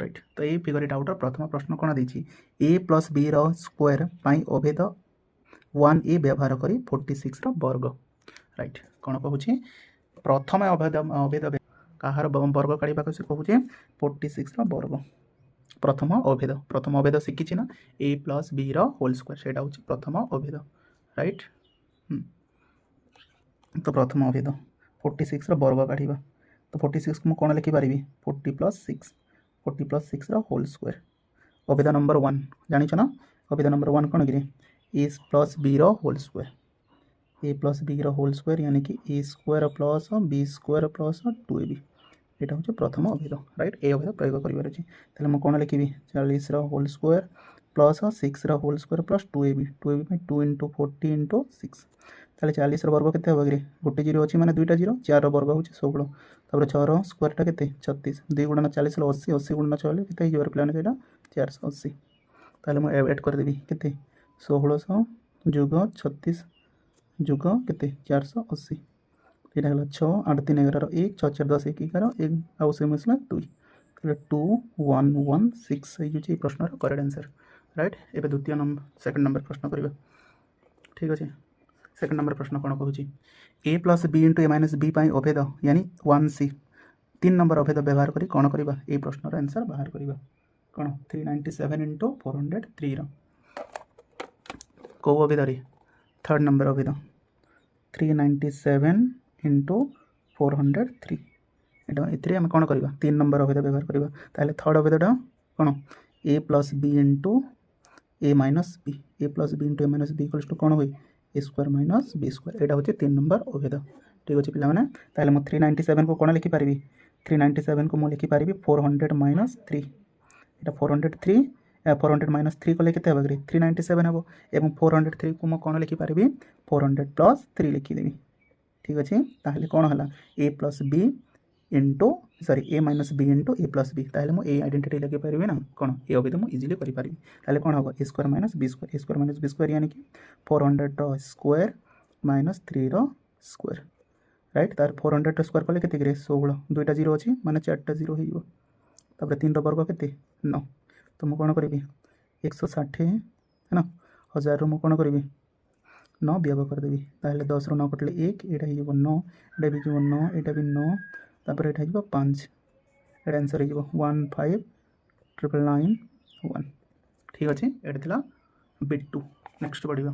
Right. तो ये figure outer प्रथम प्रश्न कौन देती ए प्लस बी स्क्वायर पाई अभेद 1a व्यवहार करी 46 वर्ग। राइट कौन कहूँ प्रथम अभेद अभेद कहार वर्ग काढ़ा से कहूँ 46 वर्ग प्रथम अभेद शिखी ना A plus B whole square से हूँ प्रथम अभेद। राइट तो प्रथम अभेद 46 वर्ग काढ़ा तो 46 को कौन लिखिपारि 40 प्लस 6 होल स्क्वायर। अभेद नंबर 1 जानिछ ना अभेद नंबर 1 कौन कि A plus B whole square A plus B whole square यानी कि A square plus B square plus 2ab यहाँ हूँ प्रथम अभेद। राइट ए अभेद प्रयोग करार अच्छे तेल मुझे कौन लिखी 40 whole square plus 6 whole square plus 2ab 2 into 40 into 6 ताले 40 वर्ग के गोटे जीरो अच्छी मैंने दुईटा जीरो 4 वर्ग हूँ 16 तापर 6 स्क्वायरटा के 36 2 गुणन 40 80 80 गुणन 6 के पे 480 ताले मुझे एड करदेवी के 1600 जुग 36 जुग के 480 यहाँ है 6 8 3 11 1 6 4 10 1 11 1 आउ से मिसला 2 2 1 1 6 प्रश्न करेक्ट आंसर। राइट एवं द्वितीय नंबर सेकंड नंबर प्रश्न करवा ठीक अच्छे। सेकंड नंबर प्रश्न कौन कहूँ ए प्लस बी इंटू ए माइनस बी अभेद यानी 1c 3 नंबर अभेद व्यवहार करी कौन करवा ये प्रश्नर आंसर बाहर करवा कौन 397 इंटू 403 कौ अभेद थर्ड नंबर अभेद 397 इंटू 403 ये आम कौन करवा 3 नंबर अभेद व्यवहार करवा ताहले थर्ड अभेदटा कौन A plus B into A minus B into A minus B equals to कौन हुए A square minus B square यहाँ हूँ 3 नंबर अभेद। ठीक अच्छे पिलाने ताहले मुझे 397 को कौन लिखिपारि 397 को मुझे लिखिपारि 400 माइनस 3 यहाँ 400 माइनस 3 कले के 397 हम और 403 को मुझे कौन लिखिपारि 400 प्लस 3 लिखिदेवी। ठीक अच्छे ताहले कौन है ए plus B into sorry A minus B into A plus B ताहले मुझे ए आइडेंटिटी लगे पारि ना कौन ए अभेद मुझे इजिली करें ताहले कौन हम ए स्क्वायर माइनस बी स्क्वायर यानी कि 400 स्क्वायर माइनस 3 स्क्वायर। राइट तार 400 स्क्वायर कले के 16 दुईटा जीरो अच्छी माने 4टा जीरो हो 3 वर्ग के 9 तो मुझे कौन करी 160 है ना 1000 मुझे कौन करी 9 वियोग करदेवी ताहले 10 रू 9 कटले 1 यहाँ हो 9 यहाँ भी 9 यहाँ भी 9 तापर यहाँ हो 5 ये आंसर हो 15991। ठीक अच्छे ये था बिट 2। नेक्स्ट बढ़िया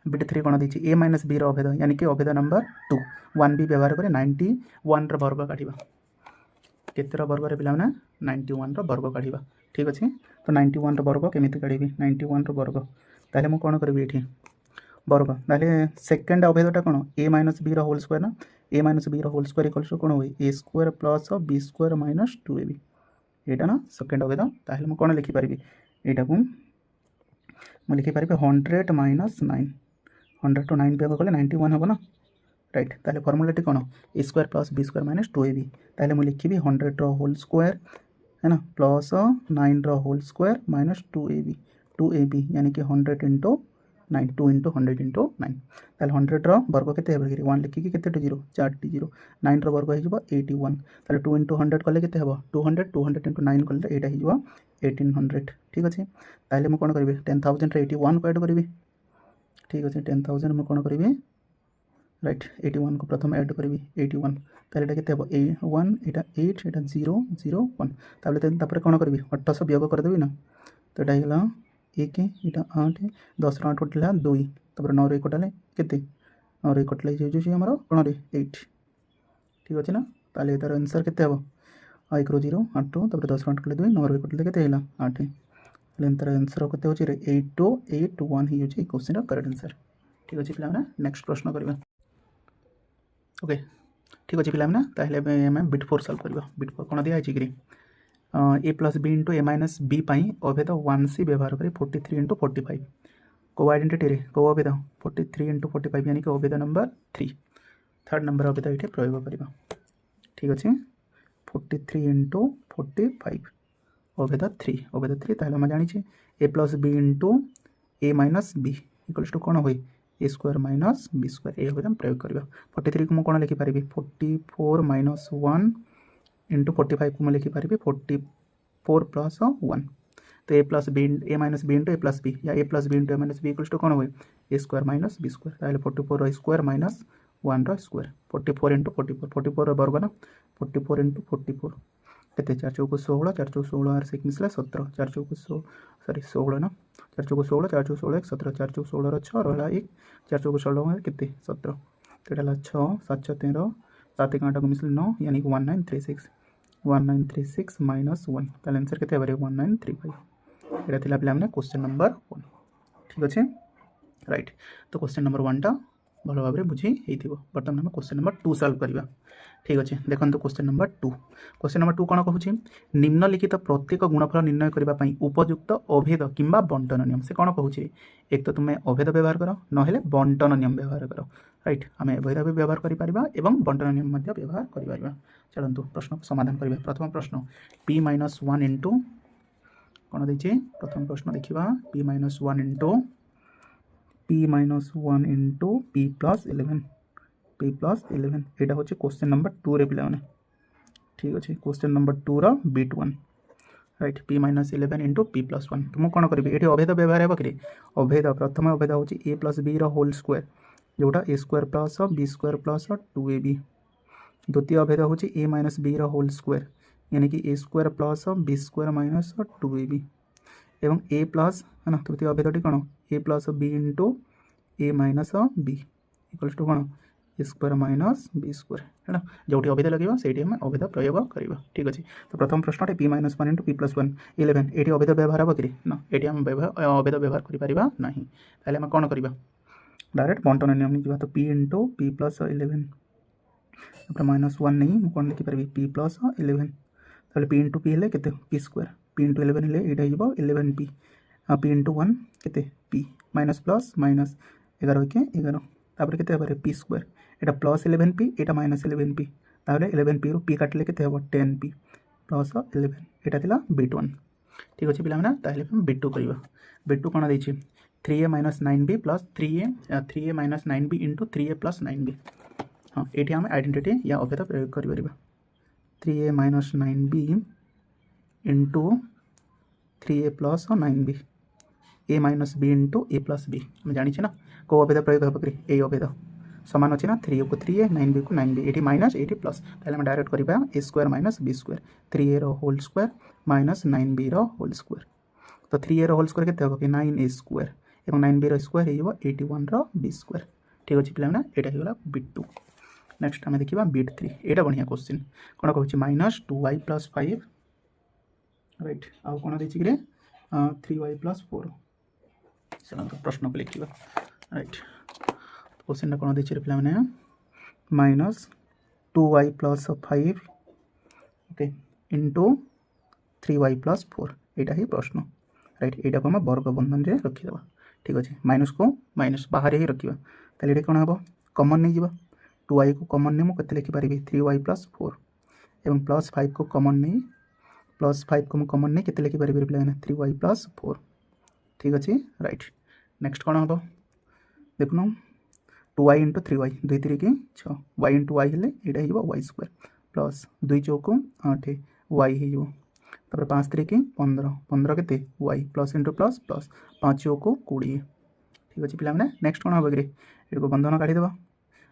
बिट 3 कौन देती ए माइनस बी अभेद यानी कि अभेद नंबर 2 1b व्यवहार करें 91 वर्ग काढ़ा केतर वर्ग पे 91 वर्ग काढ़ा। ठीक अच्छे तो 91 वर्ग केमी काढ़ी 91 वर्ग ताहले मुझे कौन करी ये वर्ग ताहले सेकेंड अभेदटा कौन A minus B whole square ना A minus B whole square equals to कौन हुए A square plus B square minus 2ab यहाँ ना सेकेंड अभेद ताहले मुझे कौन लिखिपारि यहाँ को मुझे लिखिपारि 100 माइनस 9 100 टू 9 वियोग कले 91 हम ना। राइट ताहले फर्मुलाटी कौन ए square plus B square minus 2ab ताहले मुझे लिखी 100 होल स्क्वायर है ना plus 9 whole square minus 2ab यानी कि 100 इंटू 9 2 इंटू 100 इंटू 9 ताहले 100 वर्ग के 1 लिखिकी के जीरो 4टी जीरो 9 वर्ग हो 81 ताहले 2 इंटू 100 कले के 200 इंटू 9 कले यहाँ हो 1800। ठीक अच्छे ताहले मुझे कौन करी 10,000 81 को ऐड करी। ठीक अच्छे 10,000 मुझे कौन करी राइट 81 को प्रथम ऐड करी 81 ताहले के 1 यहाँ 8 यहाँ 0 0 1 तापर कौन करी 800 वियोग करदेवी ना तो यहाँ है 1 यहाँ 8 10 8 कटिला 2 तापर 9 1 कटाले के 9 1 कटिले आमर कौन 8। ठीक अच्छे ना ताले तार आंसर के 1 रू 0 8 तापर 10 8 कले 2 9 1 कटिले के 8 तार आंसर के 8281 ही होची क्वेश्चन करेक्ट आंसर। ठीक अच्छे पिला नेक्स्ट प्रश्न करवा ओके। ठीक अच्छे पिला ताहले आम बिट 4 सल्व करवा बिट 4 कौन दिखाई कि A plus B into A minus B अभेद 1c व्यवहार करी 43 इंटू 45 कौ आइडेंटिटी कौ अभेद 43 इंटू 45 यानी कि अभेद नंबर 3 थर्ड नंबर अभेद ये प्रयोग करवा। ठीक अच्छे 43 इंटू 45 अभेद 3 ताहले आम जानी A plus B into A minus B equals to कौन हुए A square minus B square ये अभेद प्रयोग करवा। 43 को मुझे कौन लिखिपारि 44 माइनस 1 इंटू 45 को मुझे लिखिपारि 44 4 प्लस 1 तो A plus B A minus B into A plus B या A plus B into A minus B equals to कौन हुए A square minus B square ताहले 44 स्क्वायर माइनस 1 स्क्वायर 44 इंटू 44 44 वर्ग ना 44 into 44 केते 4 चौको 16 4 चौको 16 आर से मिसला 17 4 चौको 16 ना 4 चौको 16 4 चौको 16 17 4 चौको 16 6 रहा 1 4 चौको 16 केते 17 तो एटा 6 7 6 13 7 1 8 को मिसले 9 यानी कि 1936 माइनस 1 ताहले आंसर केते हेबारे 1935 एटा थिला पिला हमने क्वेश्चन नंबर 1 ठीक अच्छे राइट तो क्वेश्चन नंबर 1 टा भल भाव में बुझी होइथिबो बर्तमान हम क्वेश्चन नंबर 2 सॉल्व करबा ठीक अच्छे देखंतु क्वेश्चन नंबर 2 कौन कहूँ निम्नलिखित प्रत्येक गुणफल निर्णय करने उपयुक्त अभेद किंबा बंटन नियम से कौन कहूँ एक तो तुम्हें अभेद व्यवहार कर ना बंटन नियम व्यवहार कर राइट आम अभेद भी व्यवहार कर बंटन नियम व्यवहार कर चलतु प्रश्न को समाधान करिबा प्रथम प्रश्न p माइनस 1 इंटू कौन देखिए प्रथम प्रश्न देखा p minus 1 into p plus 11 यहाँ हूँ क्वेश्चन नंबर 2 रे पिला ठीक अच्छे question number 2 bit 1 right p minus 11 into p plus 1 तो मुझे कौन करी ये अभेद व्यवहार है कि अभेद प्रथम अभेद हूँ a plus B whole square जोटा A square plus B square plus 2ab द्वितीय अभेद हूँ a minus B whole square यानी कि A square plus B square minus 2ab एवं a प्लस है ना तृतीय अभेदी कौन a plus B into A minus B equals to कौन ए स्क्वायर माइनस बी स्क्वायर है ना जो अभेद लगे से अभेद प्रयोग करवा ठीक अच्छे तो प्रथम प्रश्न p minus 1 into p plus 1 11 ये अभेद व्यवहार हम कि ना ये आम अभेद व्यवहार करें ना ताहले आम कौन करवा डायरेक्ट बंटन नियम नहीं तो p into p plus 11 minus 1 नहीं कौन लिखिपारि p प्लस 11 ताहले p इंटू p के p स्क्वायर p इंटू 11 ये 11p p इंटू 1 के p माइनस प्लस माइनस 11 के 11 तापर के p स्क्वायर यहाँ प्लस 11p यहाँ माइनस 11p ताहले 11p रु p काटिले के 10p प्लस 11 यहाँ बिट 1 ठीक अच्छे पिला ताहले बिट 2 करवा बिट 2 कौन देखिए 3a minus 9b plus 3a minus 9b into 3a plus 9b हाँ ये आम आइडेंटिटी या अभेद प्रयोग कर 3a minus 9b into 3a plus 9b a minus b into A plus b मैं जानी ना कौ अभेद प्रयोग हम कि अभेद सामान अच्छे ना 3a को 3a 9b को 9b ये माइनस ये प्लस ताहले हम डायरेक्ट करवा A square minus B square 3a whole square minus 9b whole square तो 3a होल स्क्वायर के 9a स्क्वायर और 9b स्क्वायर हो 81 बी स्क्वायर ठीक अच्छे पिला यहाँ होगा बिट 2 नेक्स्ट आम देखा बिट 3 यहाँ बढ़िया क्वेश्चन कौन कहूँ माइनस 2y प्लस 5 राइट आउ कौन देखिए 3y प्लस 4 चलो प्रश्न को लिखा राइट क्वेश्चन कौन देखिए पे minus 2y plus 5 okay into 3y plus 4 यहाँ ही प्रश्न राइट यहाँ को आम वर्ग बंधन में रखीद ठीक अच्छे माइनस को माइनस बाहर ही रखा ताले कौन हम कमन नहीं जा 2y को कमन नहीं मुझे लिखिपारि 3y प्लस 4 एवं प्लस 5 को कमन नहीं प्लस 5 को कमन नहीं के लिखिपारि पे 3y प्लस 4 ठीक अच्छे राइट नेक्स्ट कौन हम देखुन 2y इंटू 3y 2 3 की 6 y इंटू y हेल्ले यहाँ हो y स्क्वायर प्लस 2 चौक 8 y हो 5 3 की 15 15 के y plus into plus plus 5 चौक 20 ठीक अच्छे पे नेक्स्ट कौन हम कि ये बंधन काढ़ीदे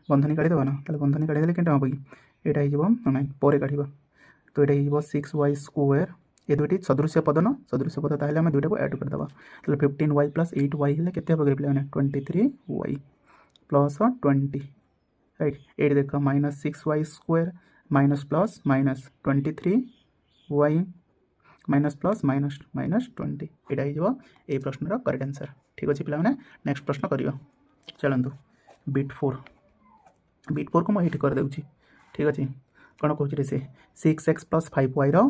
बंधनी काढ़ीदे ना ताहले बंधनी काढ़ीदे के हम कि यहाँ ना पर काढ़ा तो ये 6y स्क्वायर ये दुईटी सदृश्य पद ना सदृश्य पद ताहले आम दुईटा को ऐड करदे तो 15y प्लस 8y हेल्ले के हम पे 23y प्लस 20 राइट ये देख minus 6y square minus plus minus 23y minus plus minus minus 20 यहाँ ये प्रश्न करेक्ट आंसर ठीक अच्छे पे नेक्स्ट प्रश्न करवा चलतु बिट 4 को मुझे करदे ठीक अच्छे कौन कहूँ से 6x plus 5y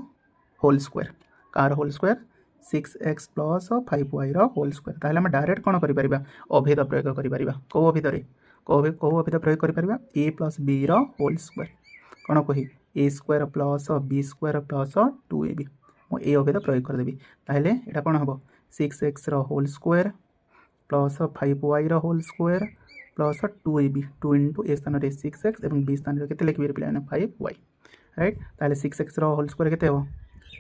whole square कार whole square 6x plus 5y whole square ताहले आम डायरेक्ट कौन कर अभेद प्रयोग कर कौ अभेद कौ अभेद प्रयोग कर A plus B whole square कौन कही A square plus B square plus 2ab मुझे अभेद प्रयोग करदेवी ताहले यहाँ कौन हम 6x whole square plus 5y whole square plus 2ab 2 into A स्थान 6x और बी स्थान के लिखिए पे 5y राइट ताहले 6x होल स्क्वायर के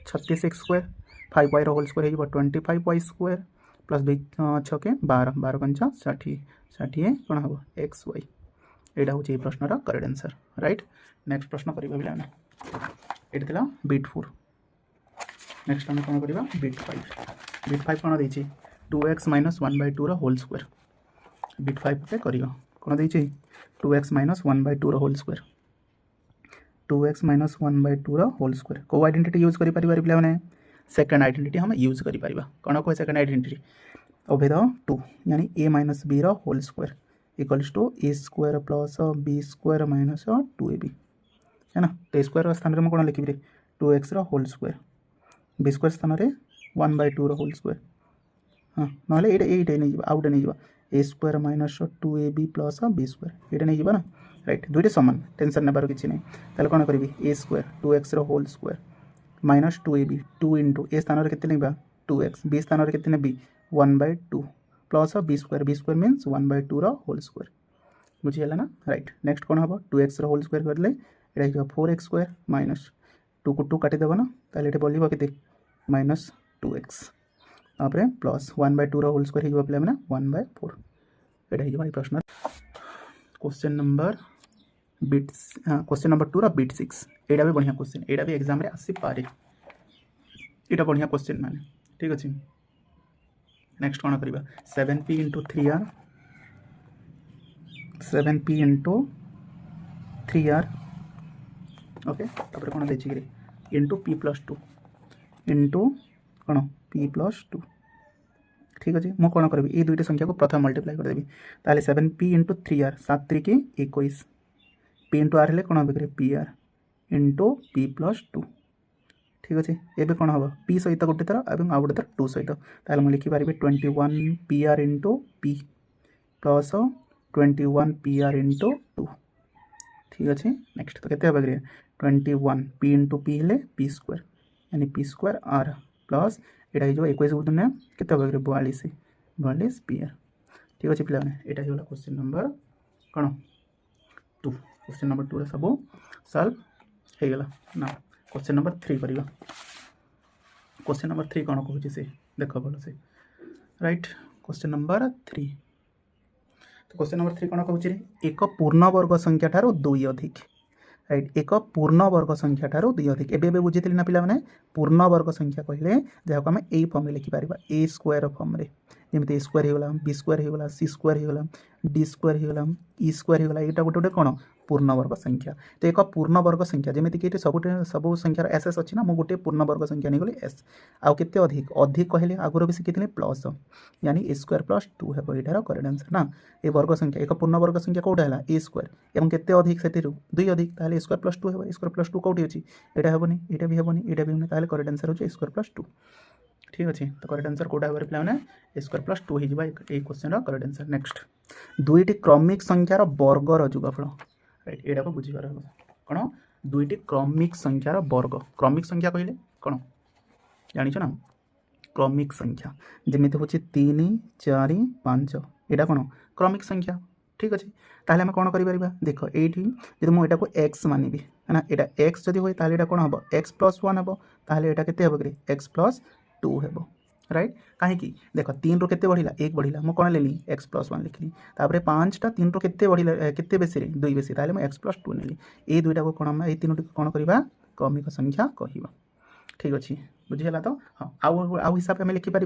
36 स्क्वायर 5y होल स्क्वायर हो 25y स्क्वायर प्लस 6 के 12 12 पंचा 60 60 कौन हम एक्स वाई यहाँ हूँ प्रश्नर करेक्ट आंसर राइट। नेक्स्ट प्रश्न करिबा बिला ना एटा थिला बिट 4 नेक्स्ट हम कौन करवा बिट 5 कौन देछि 2x - 1/2 होल स्क्वायर बिट 5 पे करियो कौन देछि 2x - 1/2 whole square 2x - 1/2 whole square को आइडेंटिटी यूज करि परिबा पिला माने सेकंड आइडेंटिटी हम यूज करि परिबा कौन को सेकंड आइडेंटिटी अभेद 2 यानी a - b whole square equals to a square plus b square minus 2ab है ना। तो स्क्वायर स्थान में कौन लिखी 2x whole square b square स्थान में 1/2 होल स्क्वायर हाँ ना ये नहीं आउटे नहीं a square minus 2ab plus b square ये नहीं ना राइट दुईटे सामान टेंशन नेबार किसी नहीं ताले कौन करी a square 2x whole square minus 2ab 2 into a स्थान में केते नहीं 2x b स्थान में केते नहीं 1/2 plus b square means 1/2 whole square बुझीगला ना राइट। नेक्स्ट कौन हम 2x होल स्क्वायर करले ये 4x स्क्वायर माइनस 2 को 2 काटिदेव ना ताले ये बोलिबो केते माइनस 2x तापर प्लस 1/2 होल स्क्वायर हो पे मैंने 1/4 यहाँ हो प्रश्न question number bit question number 2 bit 6 यहाँ भी बढ़िया क्वेश्चन यहाँ भी एग्जाम आसी पारे यहाँ बढ़िया क्वेश्चन माने ठीक अच्छे। नेक्स्ट कौन करवा 7p × 3r 7p × 3r okay तापर कौन देखिए इंटू p + 2 इंटू कौन p + 2 ठीक अच्छे मुझे कौन करी ये दुईट संख्या को प्रथम मल्टीप्लाई करदेवी ताले 7p × 3r 7 3 के 21 p × r हेल्ले कौन हम pr इंटू p + 2 ठीक अच्छे एवं कौन हम p सहित गोटे थर और आउ गोटे थर 2 सहित ताले मुझे लिखिपारि 21pr × p प्लस 21pr × 2 ठीक अच्छे। नेक्स्ट तो केते हबे 21 p × p हेल्ले p स्क्वायर यानी p स्क्वायर r प्लस यहाँ हो 21 को दुनिया केते हबे 42 pr ठीक अच्छे पिला यहाँ हो क्वेश्चन नंबर कौन 2 क्वेश्चन नंबर 2 सब सॉल्व हो गला ना। क्वेश्चन नंबर 3 करिवा क्वेश्चन नंबर 3 कौन कहूँ से देख भल से राइट क्वेश्चन नंबर 3 तो क्वेश्चन नंबर 3 कौन कहूँ एक पूर्ण वर्ग संख्या ठारो 2 अधिक राइट एक पूर्ण वर्ग संख्या ठारो 2 अधिक एबे बुझी ना पिला माने पूर्ण वर्ग संख्या कहले जहाँ को आम ए फॉर्म में लिखिपार ए स्क्वायर फॉर्म रे जमी ए स्क्वायर होगा बी स्क्वायर होगा सी स्क्वायर होगा डी स्क्वायर होगा ई स्क्वायर होगा यहाँ गोटे गोटे कौन पूर्ण वर्ग संख्या तो एक पूर्ण वर्ग संख्या जमीक कि सब संख्यार एस एस अच्छी ना मुझे गोटे पूर्ण वर्ग संख्या नहीं गली एस आउ के अधिक अधिक कहले आगुरी भी शिखी प्लस यानी ए स्क्वायर + 2 है यहाँ करेक्ट आंसर ना ये वर्ग संख्या एक पूर्ण वर्ग संख्या कौटा है ए स्क्वायर एवं केते अधिक से 2 अधिक ताहले ए स्क्वायर + 2 है ए स्क्वायर + 2 कौटी अच्छी यहाँ हेनी यहाँ भी हेनी यहाँ भी हेनी करेक्ट आंसर हो ए स्क्वायर + 2 ठीक अच्छे। तो करेक्ट आंसर कौटा है पे ए स्क्वायर + 2 हो क्वेश्चन करेक्ट आंसर। नेक्स्ट दुईटी क्रमिक संख्यार वर्गर जुगफल राइट यहाँ को बुझीपार कौन दुईटी क्रमिक संख्यार वर्ग क्रमिक संख्या कहले कौन जानिछ ना क्रमिक संख्या जमीती हूँ 3 4 5 यहाँ कौन क्रमिक संख्या ठीक अच्छे ताहले आम कौन कर देख ये जो मुझे को एक्स मानिबी है ना यहाँ एक्स जब हुए ताहले कौन हम x + 1 हम ताहले यहाँ केते हम x + 2 हम राइट कहीं देख 3 रू केते बढ़िला 1 बढ़िला मुझे कौन लेली x + 1 लिखली तापर 5 टा 3 रू केते बढ़िला केते बेसी 2 बेसी ताहले मैं x + 2 नेली ये दुईटा को कौन हम ये 3 कौन करवा क्रमिक संख्या कहवा ठीक अच्छे बुझीगला। तो हाँ आउ हिसाब से आम लिखिपर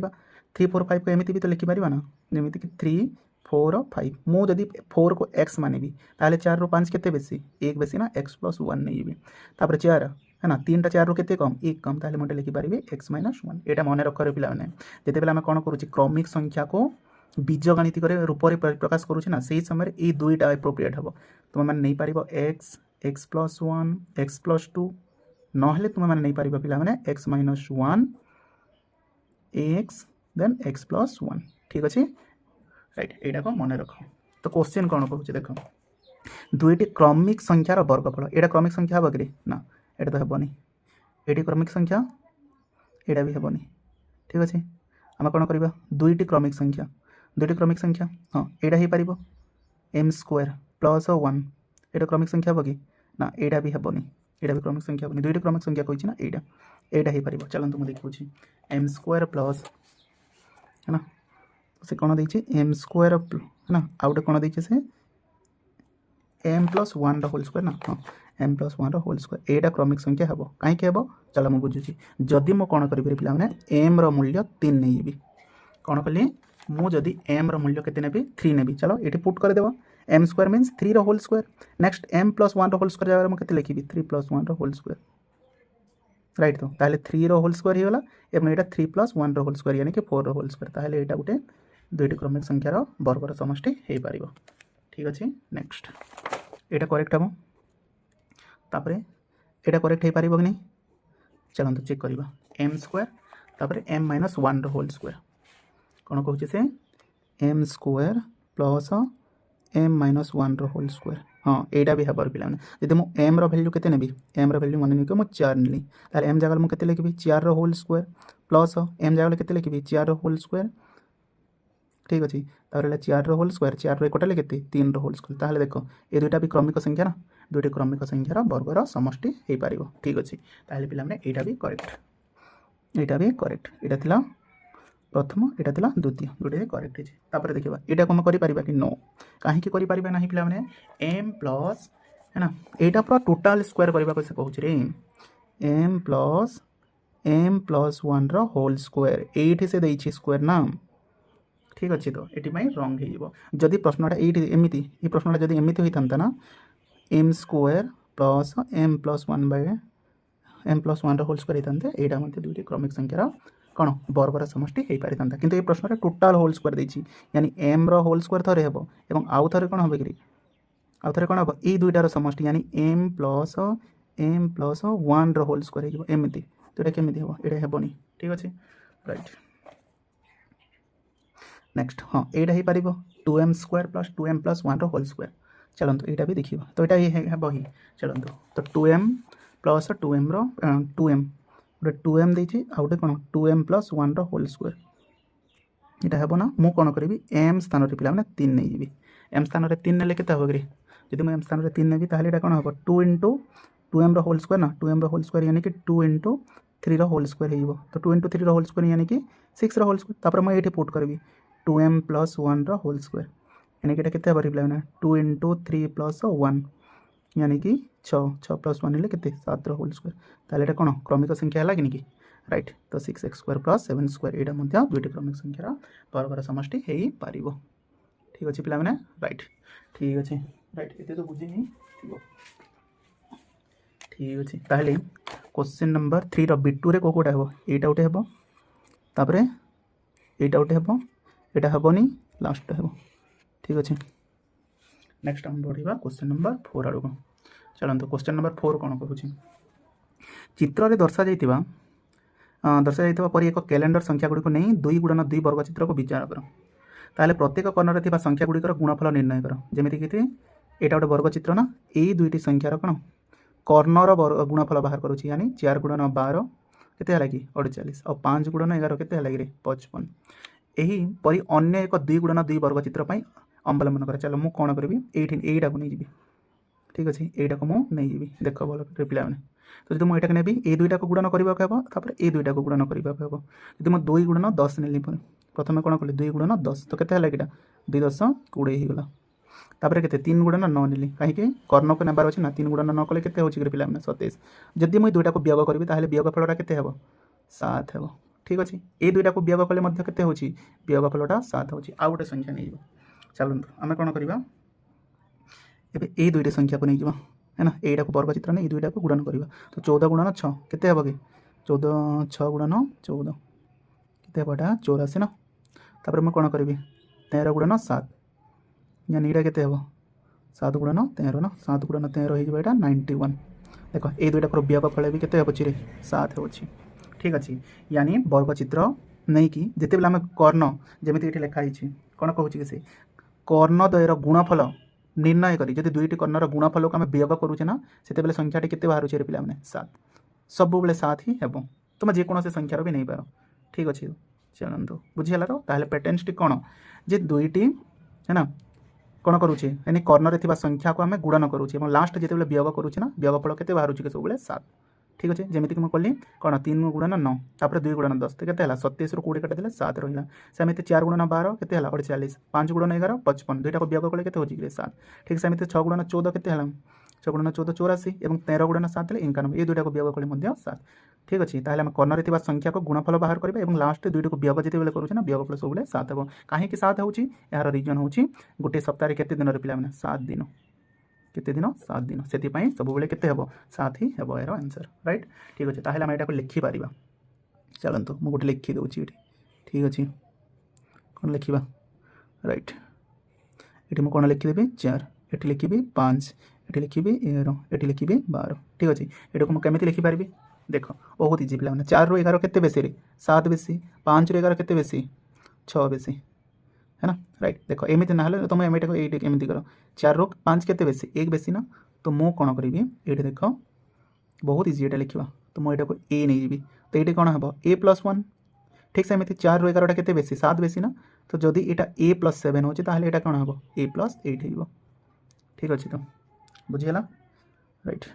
3 4 5 को एमती भी तो लिखिपर ना जमीक 3 4 5 मुझे जदि 4 को x मानिबी ताहले 4 रू 5 केते बेसी 1 बेसी ना x + 1 नहीं तापर 4 है ना 3 टा 4 रू केते कम 1 कम ताहले मुझे लिखिपर x - 1 यहाँ मन रखर पे जिते आम कौन करुचे क्रमिक संख्या को बीजगणित रूप से प्रकाश करुचे ना से समय ये दुईटा एप्रोप्रिएट हम तुम मैंने नहीं पार x x + 1 x + 2 ना तुम मैंने नहीं पार पे x - 1 x देन x + 1 ठीक अच्छे राइट यहाँ को मन रख। तो क्वेश्चन कौन कहूँ देख दुईटी क्रमिक संख्यार वर्गफल यहाँ क्रमिक संख्या हम कि ना ये तो हेनी ये क्रमिक संख्या यहाँ भी हेनी ठीक अच्छे आम कौन करवा दुईटी क्रमिक संख्या हाँ यहाँ हो पार m² + 1 ये क्रमिक संख्या हम कि ना यहाँ भी हेनी एटा भी क्रमिक संख्या हेनी दुईटी क्रमिक संख्या कही ना एटा हो पार। चलते मुझे देखिए एम स्क्वायर प्लस है ना से कौन देती एम स्क्वायर है ना आउ गए कौन देती से m plus one whole square ना हाँ m plus one whole square एटा क्रमिक संख्या हे कहीं हे चलो मुझे बुझुची जदि मु कौन करी पे एम रूल्य 3 नहीं जी कौन कली मुझे एम रूल्य के 3 ने चलो ये पुट करदेव M square means 3 whole square next M plus one whole square जगह मुझे लिखी 3 plus one whole square right तो ताहले 3 होल स्क्वायर होगा एवं यहाँ 3 प्लस वन होल स्क्वायर यानी कि 4 होल स्क्वायर ताहले यहाँ गोटे दुईटी क्रमिक संख्यार वर्गर समष्टि हो पार। ठीक अच्छे नेक्स्ट यहाँ करेक्ट हम तापर यहाँ करेक्ट हो पार कि नहीं चलते चेक करवा एम स्क्वायर तापर m minus one whole square कौन कहे से m square plus m minus one whole square हाँ यहाँ भी हेबार पे जब मुझे एम रैल्यू के एम रैल्यू मन नहीं मुझे 4 नी ताले एम जगह मुझे लिखी 4 होल स्क्वायर प्लस एम जगह के लिखी 4 होल स्क्वायर। ठीक अच्छे तार 4 होल स्क्वायर 4 रटे के 3 होल स्क्वायर ताहले देख ये दुईटा भी क्रमिक संख्या ना दुईटी क्रमिक संख्यार वर्गर समष्टि हो पार। ठीक अच्छे ताहले पिलाने यहाँ भी करेक्ट यहाँ भी करेक्ट यहाँ थिला प्रथम यहाँ था द्वितीय दुटे करेक्ट है देखा यहाँ कम कर कि नो कहीं ना पे एम प्लस है ना यहाँ पूरा टोटाल स्क्वायर करने से कहूँ रे m plus one whole square ये से देती स्क्वायर ना। ठीक अच्छे तो ये रंग होदी प्रश्नटा ये एमती ये प्रश्नटा जब एमती होता ना m square plus one by m plus one whole square होता यहाँ मध्य दुईटी क्रमिक संख्यार कौन वर्गर समष्टि हो पारि था किंतु ये प्रश्न में टोटाल होल स्क्वायर देती यानी एम होल स्क्वायर थे हम आउ थे कौन हम कि आउ थे कौन हम ये दुईटार समष्टि यानी M plus one whole square होमती तो ये केमी हम ये हेनी। ठीक अच्छे राइट नेक्स्ट हाँ यहाँ हो पार 2m square plus 2m plus one whole square चलते यहाँ भी देखा तो यहाँ हे ही चलते तो 2m प्लस 2m गोटे 2m देती आउ गए कौन 2m plus one whole square यहाँ हे ना मुझे कौन करी एम स्थान पे 3 नहीं जी एम स्थान 3 ने के जब मुझे एम स्थान 3 नेबी ताहले यहाँ कौन हम 2 इंटू 2m होल स्क्वायर ना 2m होल स्क्वायर यानी कि 2 इंटू 3 होल स्क्वायर हो तो 2 इंटू 3 होल स्क्वायर यानी कि 6 होल स्क्वायर तापर मैं ये पुट करी 2m plus one whole square यानी कि यहाँ के पे 2 इंटू 3 प्लस वन यानी कि 6 प्लस वन है के 7 होल स्क्वायर ताहले कौन क्रमिक संख्या है कि राइट तो 6x स्क्वायर प्लस 7 स्क्वायर यहाँ दुईटी क्रमिक संख्यार वर्गर समष्टि हो पार। ठीक अच्छे पे राइट ठीक अच्छे राइट ये तो बुझी नहीं ठीक अच्छे ताहले क्वेश्चन नंबर 3 B2 रे कोटा हे यहाँ गोटे हे तापर यहाँ गोटे हे यहाँ हेनी लास्ट हे। ठीक अच्छे नेक्स्ट हम बढ़ा क्वेश्चन नंबर 4 आड़ को चलते क्वेश्चन नंबर 4 कौन कहूँ चित्र में दर्शा पर एक कैलेंडर संख्या गुड़ी नहीं 2 गुणन 2 वर्ग चित्र को विचार कर ताहले प्रत्येक कर्णर थी संख्या गुड़िकर गुणफल निर्णय कर जमीक यहाँ गोटे वर्ग चित्र ना यही दुईटी संख्यार कौन कर्णर गुणफल बाहर करुँच यानी 4 गुणन 12 के कि 48 और 5 गुणन 11 के 55 यही परी अन्य एक 2 गुणन 2 वर्ग चित्र अवलम्बन कर चलो मुझे कौन करी यहीटा को नहीं जी। ठीक अच्छे यहाँ को मुझे नहीं जी देख भल पे तो जो मुझे नेबी ये दुईटा को गुणन करने को तापर ये दुईटा को गुणन करने को जब मुझे 2 गुणन 10 नेली प्रथम कौन कली 2 गुणन 10 तो के 2 10 20 होगा तापर के 3 गुणन 9 नेली कहीं कर्ण को नेबार अच्छे ना 3 गुणन 9 कले के पे 27 जदि मुझे दुईटा को वियोग करी ताहले वियोग फलटा के 7 हे। ठीक अच्छे ये दुईटा को वियोग कले के वियोग फलटा 7 हो गोटे संख्या नहीं चलते आम कौन करवा ये दुईटी संख्या को नहीं है ना यहाँ को वर्ग चित्र नहीं दुईटा को गुणन करवा तो 14 गुणन 6 के 14 6 गुणन 14 के 84 ना तापर मैं कौन करी 13 गुणन 7 यानी यहाँ के 7 गुणन 13 ना 7 गुणन 13 हो 91 देख ये दुईटा को वियोग फल भी के 7 हो। ठीक अच्छे यानी वर्ग चित्र नहीं कि जिते बेले आम कर्ण जमी ये लिखाई कौन कहूँ कि से कर्णद्वयर गुणफल निर्णय करी जब दुईटी कर्णर गुणफल को आम वियोग करुचे ना से संख्याटी के बाहर पे 7 सब 7 ही हे तुम जेकोसी संख्यार भी नहीं पार। ठीक अच्छे चलते बुझीगला तो ताहले पैटर्नटी कौन जे दुईटी है ना कौन करुचे यानी कर्णर थी संख्या को आम गुणन करुचे लास्ट जिते वियोग करुचे ना वियोगफल के बाहर सब 7 ठीक अच्छे जमीक मुझे कली कौन 3 गुणन 9 तापर 2 गुणन 10 तो के 27 रू 20 काटिदेले 7 रहा सेमती 4 गुणन 12 के 48 5 गुणन 11 55 दुईटा को वियोग कले के 7 ठीक सेमती 6 गुणन 14 के 6 गुणन 14 84 और 13 गुणन 7 91 ये दुईटा को वियोग कले 7 ठीक अच्छे ताहले आम कर्णर थी संख्या को गुणफल बाहर करेंगे और लास्ट दुईट को वियोग जिते करुचे ना वियोगफल सब 7 हे कहीं 7 हो यार रिजन हूँ गोटे सप्ताह केते दिन पे 7 दिन केते दिन 7 दिन से सब केते हेबो 7 ही हेबो यार आंसर राइट ठीक अच्छे ताहले आम एटा को लिखि पारिबा चलतु मु गोटे लिखि दउची एठी ठीक अच्छे कौन लिखा राइट ये मुझे कौन लिखिदेवी 4 ये लिखी 5 ये लिखी 11 ये लिखी 12 ठीक अच्छे ये मुझे लिखिपारि देख बहुत इजी पे 4 रू 11 के बेसी 7 बेसी 5 रू 11 के बेसी 6 बेसी है ना राइट देख एमती ना तुम एमती कर 4 रू 5 के बेसी 1 बेसी ना तो मु कौन करी ये देख बहुत इजी ये लिखा तो मुझे को ए नहीं जी तो ये कौन हम A+1 ठीक सेमती 4 रू 11 के बेसी 7 बेसी ना तो जदि यहाँ A+7 हो यहाँ कौन हम A+8 हो ठीक अच्छे तो बुझीगला राइट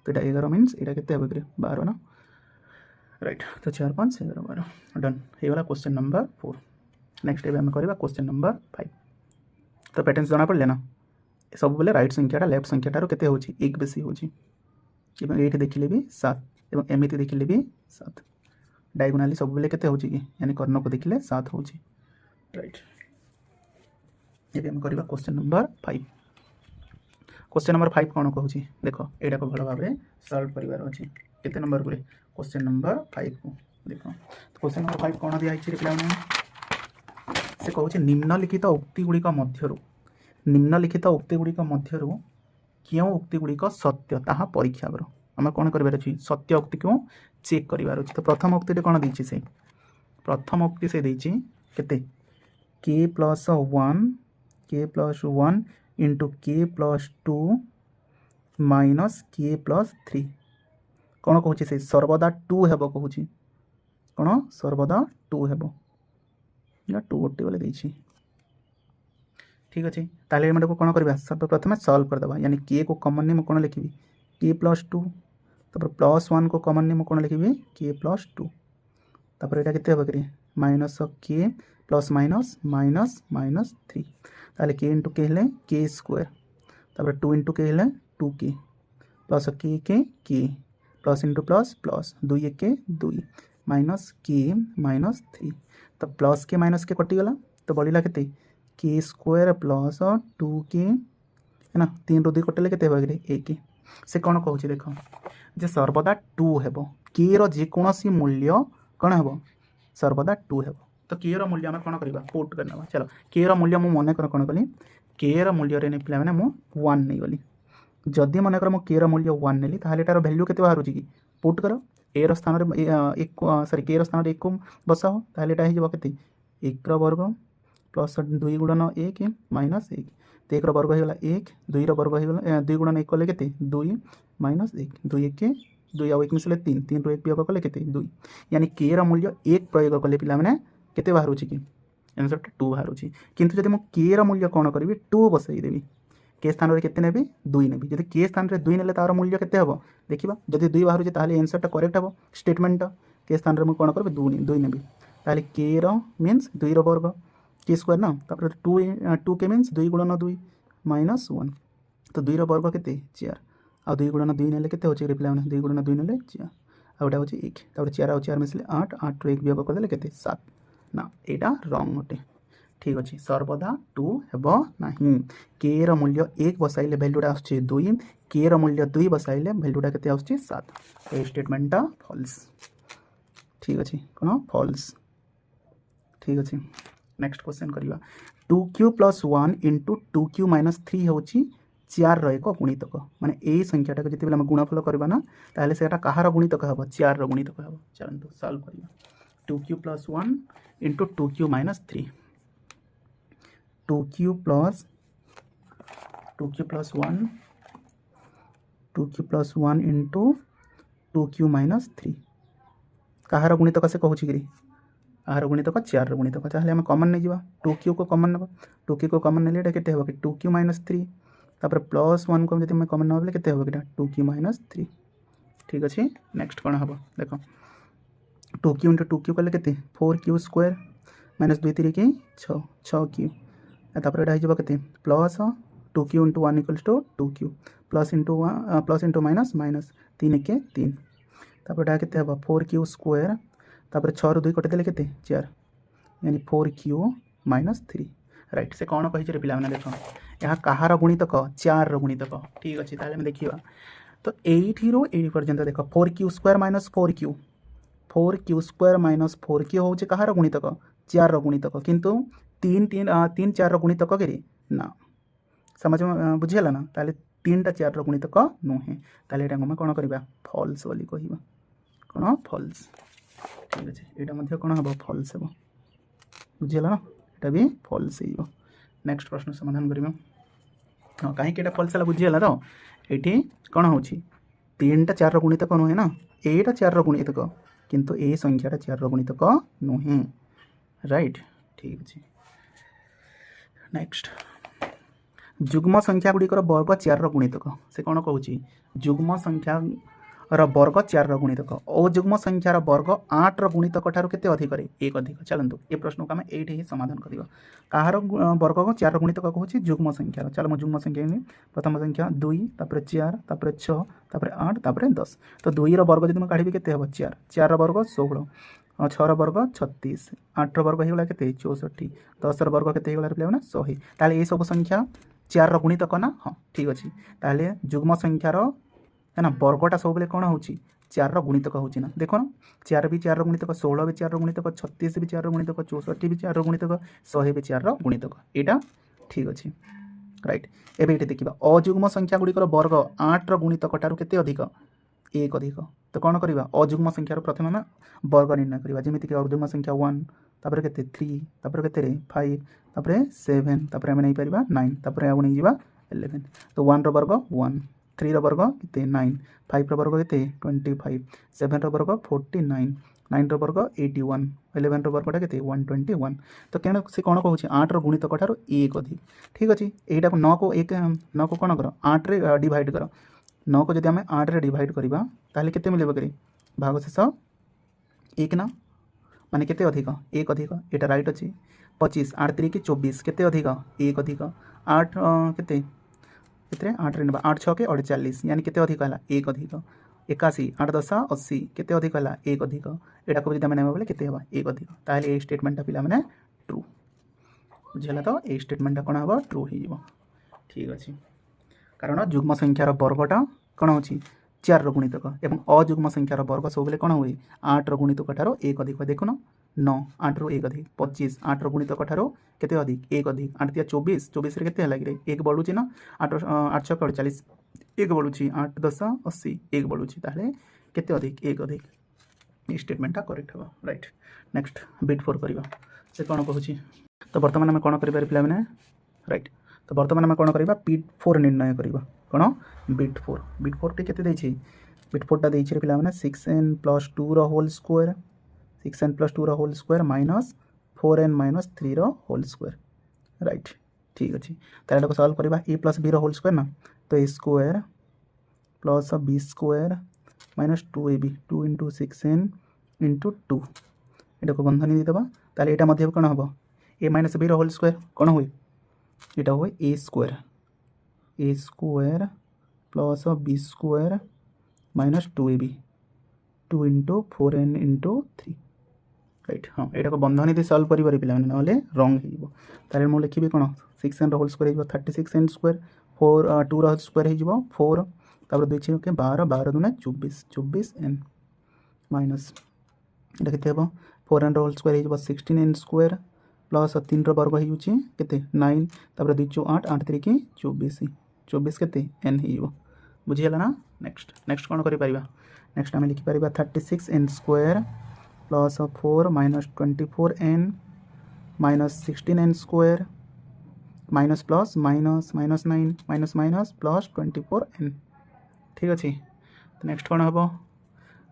तो ये 11 मीन्स यहाँ के 12 ना राइट तो 4 5 11 12 डन होगा क्वेश्चन नंबर 4 नेक्स्ट आम करवा क्वेश्चन नंबर 5 तो पैटर्न जना पड़े ना सब बेले राइट संख्याटा लेफ्ट संख्याटार के एक बेसी हो ये देखिले भी 7 और एमती देखिले भी 7 डायगोनाली सब बेले के यानी कर्ण को देखिले 7 हो राइट ये आम करवा क्वेश्चन नंबर 5 क्वेश्चन नंबर 5 कौन कहूँ देख यहाँ को भल भाव सल्व करार अच्छे केते नंबर को क्वेश्चन नंबर 5 को देख क्वेश्चन नंबर 5 कौन दिखाई पे से कहूँ निम्नलिखित उक्ति गुड़िक मध्यरु निम्नलिखित उक्ति गुड़िक मध्यरु क्यों उक्ति गुड़िक सत्य ताहा परीक्षा कर आम कौन कर सत्य उक्ति को चेक करार अच्छे तो प्रथम उक्ति कौन देती से प्रथम उक्ति से देती केते k+1 into k+2 minus k+3 कौन कहूँ से सर्वदा 2 हेब कहूँ कौन सर्वदा 2 हेब 2 गोटे बोले देती ठीक अच्छे ताले को कौन करवा सर्वप्रथम सल्व करदे यानी के को कमन नहीं कौन लिखी k+2 तापर +1 को कमन नहीं कौन लिखी k+2 तापर यहाँ के हे माइनस के प्लस माइनस माइनस माइनस 3 ताले के इंटू के हेले के स्क्वायर तापर 2 इंटू के हेले 2k प्लस के प्लस इंटू प्लस प्लस 2 के 2 माइनस के माइनस 3 तो प्लस के माइनस के कटिगला तो बढ़ला के के स्क्वायर प्लस 2k है ना 3 रू 2 कटिले के 1 से कौन कहूँ देख जे सर्वदा 2 हेब के रोसी मूल्य कौन हेब सर्वदा 2 हेब तो के रूल्य आम कौन करवा पुट करना चलो के मूल्य मुझे मन कर कौन कली के मूल्य पे मैंने मुझे 1 नहीं गली जदि मन कर के मूल्य 1 नेली तार भैल्यू के बाहर कि पुट कर ए स्थान एक सॉरी के स्थान 1 को बसाओ ताल यहाँ के 1 वर्ग प्लस 2 गुणन 1 माइनस 1 तो 1 वर्ग होगा 1 2 वर्ग होगा 2 गुणन 1 कले के 2 माइनस 1 2 1 2 आउ 1 मिसले 3 3 रू 1 प्रयोग कले के 2 यानी के मूल्य 1 प्रयोग कले पे मैंने केते बाहर कि आंसरटा 2 बाहर किंतु जब के मूल्य कौन करी 2 बसईदेवी के स्थान में केते नेबी 2 नेबी जब के स्थान में 2 नेले तार मूल्य केते हबो देखिबा जदि 2 बाहर ताहले आंसरटा करेक्ट हबो स्टेटमेंट के स्थान में मुझे कौन करबे 2 नेबी ताहले के मीन्स 2 वर्ग के स्क्वायर ना तापर 2 के मीन्स 2 गुणन 2 माइनस 1 तो 2 वर्ग के 4 आ 2 गुणन 2 नेले केते होची रिप्लाई 2 गुणन 2 नेले 4 आउटा होची 1 तापर 4 आउ 4 मिसले 8 8 रू 1 वियोग करदेले केते 7 ना यहाँ रंग गोटे ठीक अच्छे सर्वदा 2 हेब ना के मूल्य 1 बसाइले भैल्यूटा आसुचे 2 के मूल्य 2 बसाइले भैल्यूटा केते आसुचे 7 ए स्टेटमेंटा फॉल्स ठीक अच्छे कौन फॉल्स ठीक अच्छे नेक्स्ट क्वेश्चन करवा 2q+1 इंटू 2q माइनस 3 हूँ 4 एक गुणितक माने यही संख्याटा को जिते गुणफल करवा ना ताहले सेटा कहार गुणितक हम 4 गुणितक हम चलते सल्व करवा 2q+1 into 2q minus 3 2q+1 into 2q minus 3 कहार गुणितक से कहूँ कि आर गुणितक 4 गुणितक ताहले आम कमन नहीं जावा 2q को कमन नब 2q को कमन नेले केते हो कि 2q माइनस 3 तापर प्लस 1 को जब कमन नब केते हो कि 2q माइनस 3 ठीक अच्छे। नेक्स्ट कौन हम देख 2q इंटू 2q कले केते 4q स्क्वायर माइनस 2 3 की 6q तापर एटा हो केते plus 2q into 1 equals to 2q plus into minus minus 3 के 3 तापर एटा केते हो 4q स्क्वायर तापर 6 रू 2 कटे देले केते 4 यानी 4q माइनस 3 राइट से कौन कही पिला मैंने देख यहाँ कहार गुणितक 4 गुणितक ठीक अच्छे ताले देखा तो ये पर्यंत देख 4q square minus 4q square minus 4q हूँ कहार गुणितक 4 गुणितक किंतु 3 4 गुणितक कि ना समझ बुझीगला ना ताले 3टा 4 गुणितक नुहे ताले एटा हम कौन करवा फॉल्स बोली कहवा कौन फॉल्स ठीक अच्छे यहाँ कौन हम फॉल्स हे बुझीगला ना এটা भी फॉल्स हो। नेक्स्ट प्रश्न समाधान करिबा हाँ कहीं एटा फॉल्स है बुझीगला तो ये कौन हो 3टा 4 गुणितक नुहे ना एटा 4 गुणितक किंतु ए संख्याटा 4 गुणितक नुहे राइट ठीक अच्छे। नेक्स्ट जुग्म संख्या गुड़िकर वर्ग 4 गुणितक से कौन कहूँ जुग्म संख्या वर्ग 4 गुणितक अजुग्म संख्यार वर्ग 8 गुणितक ठारू केते अधिक एक अधिक चलतु ये प्रश्न को आम ये समाधान करवा कहार वर्ग को 4 गुणितक कहूँ जुग्म संख्यार चलो मुझे जुग्म संख्या प्रथम संख्या 2 तापर 4 तापर 6 तापर 8 तापर 10 तो 2 वर्ग जब काढ़ी के 4 4 वर्ग 16 6 वर्ग 36 8 वर्ग होगा के 64 10 वर्ग के 100 ताले ये सब संख्या 4 गुणितक ना हाँ ठीक अच्छे ताले जुग्म संख्यार है ना वर्गटा सब कौन हो 4 गुणितक हो ना देख ना 4 भी 4 गुणितक 16 भी 4 गुणितक 36 भी 4 गुणितक 64 भी 4 गुणितक 100 भी 4 गुणितक यहाँ ठीक अच्छे राइट एवं ये देखा अजुग्म संख्या गुड़िकर वर्ग 8 गुणितक ठारू केते अधिक एक अधिक तो कौन करवा अजुग्म संख्यार प्रथम आम वर्ग निर्णय करवा जमीक अजुग्म संख्या 1 तापर के 3 तापर के 5 तापर 7 तापर आम नहीं पार 9 तापर आउ नहीं जावा 11 तो 1 वर्ग 1 3 वर्ग के 9 5 वर्ग के 25 7 वर्ग 49 9 वर्ग 81 11 वर्गटा के 121 तो क्या से कौन कहूँ 8 गुणितक ठारू एक अधिक ठीक अच्छे यहाँ को 9 को 1 9 को कौन कर 8 रे डिवाइड कर 9 को जब आम 8 रे डिवाइड करवा ताहले केते मिले करी भागशेष 1 ना माने केते अधिक एक अधिक यहाँ राइट अच्छे 25 8 3 की 24 केते अधिक एक अधिक 8 केते 8 रे 8 6 के 48 यानी केते अधिक है एक अधिक 81 8 10 80 केते अधिक है एक अधिक यहाँ को जब बोले केते एक अधिक ताहले ये स्टेटमेंटा पिला माने ट्रू बुझीगला तो ये स्टेटमेंटा कौन हम ट्रू हो ठीक अच्छे कारण जुग्म संख्यार वर्गटा कौन हो 4 गुणितक एवं अजुग्म संख्यार वर्ग सब कौन हुए 8 गुणितक ठारू एक अधिक देखुन 9 8 रू 1 अधिक 25 8 गुणितक ठारू केते अधिक एक अधिक 8 3 24 24 रे केते है एक बढ़ुची ना 8 8 6 48 एक बढ़ुची 8 10 80 एक बढ़ुची ताहले केते अधिक एक अधिक ये स्टेटमेंटा करेक्ट हम राइट। नेक्स्ट बिट 4 करवा से कौन कहूँ तो बर्तमान आम कौन कर पे मैंने राइट तो बर्तमान आम कौन करवा बिट 4 निर्णय करवा कौन बिट 4 टी केते देछि बिट 4टा देछि पे मैंने 6n + 2 रो होल स्क्वायर 6n + 2 रो होल स्क्वायर माइनस 4n - 3 रो होल स्क्वायर राइट ठीक अच्छे तो सॉल्व करवा a + b रो होल स्क्वायर ना तो a square plus b square minus 2ab 2 × 6n × 2 यहाँ को बंधनी देदेबा ताले एटा मध्य कौन हम a - b रो होल स्क्वायर कौन हुए यहाँ हुए a square plus b square minus 2ab 2 × 4n × 3 right हाँ यहाँ को बंधनी दे सल्व करेंगे पे ना रंग हो मुझे लिखी कौन 6n होल स्क्वायर हो 36n स्क्वायर 4 2 होल स्क्वायर हो 4 तापर 2 के 12 12 दूने 24 24n माइनस यहाँ के 4n होल स्क्वायर हो 16n स्क्वायर प्लस 3 वर्ग होते 9 तापर 2 × 8 8 3 की 24 24 के n हो बुझीगला ना। नेक्स्ट नेक्स्ट कौन कर नेक्स्ट आम लिखिपर 36n square plus 4 minus 24n minus 16n square minus plus minus minus 9 minus minus plus 24n ठीक अच्छे तो नेक्स्ट कौन हम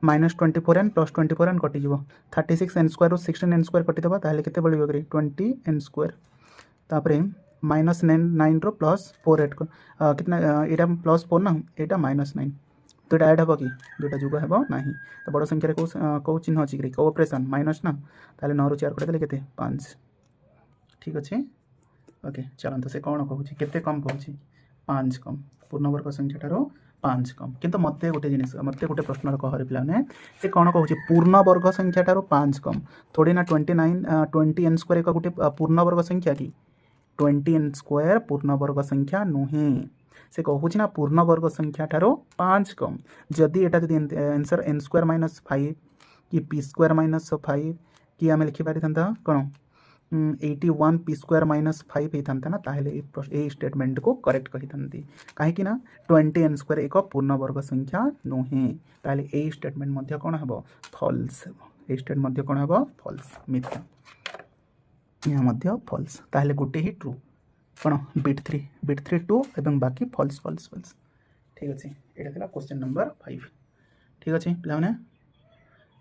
-24n + 24n कटिज 36n स्क्वायर रु 16n स्क्वायर कटिदेबा ताहले केते बळिबो कि 20n स्क्वायर तापरे -9 रो +4 8 कितना एटा +4 ना एटा -9 तो एटा ऐड हम कि दुटा जुग हम ना तो बड़ संख्यार कौ चिन्ह अच्छी कि कोऑपरेशन माइनस ना ताहले 9 ରୁ 4 कटिदेले केते 5 ठीक अच्छे ओके चलते से कौन कहूँ केते कम कहूँ 5 कम पूर्णवर्ग संख्या ठार 5 कम किंतु मत गोटे जिन मत गोटे प्रश्न कह पे से कौन कहूँ पूर्णवर्ग संख्या ठार 5 कम थोड़ी ना 20n स्क्वायर एक गोटे पूर्णवर्ग संख्या कि 20n स्क्वायर पूर्णवर्ग संख्या नुहे से कहूँ ना पूर्णवर्ग संख्या ठार 5 कम जदि एटा जदि आंसर n स्क्वायर -5 कि p स्क्वायर -5 कि आम लिखिपारि कौन 81 p स्क्वायर -5 होता ना ताहले ए स्टेटमेंट को करेक्ट कही कहीं ना 20n स्क्वायर एक पूर्णवर्ग संख्या नुहे ताहले ए स्टेटमेंट मध्य कौन हम फॉल्स ए स्टेटमेंट कौन हम फॉल्स मिथ्या यहाँ मध्य फॉल्स ताहले गोटे ही ट्रू कौन बिट 3 2 एवं बाकी फॉल्स फॉल्स फॉल्स ठीक अच्छे यहाँ था क्वेश्चन नंबर 5 ठीक अच्छे पे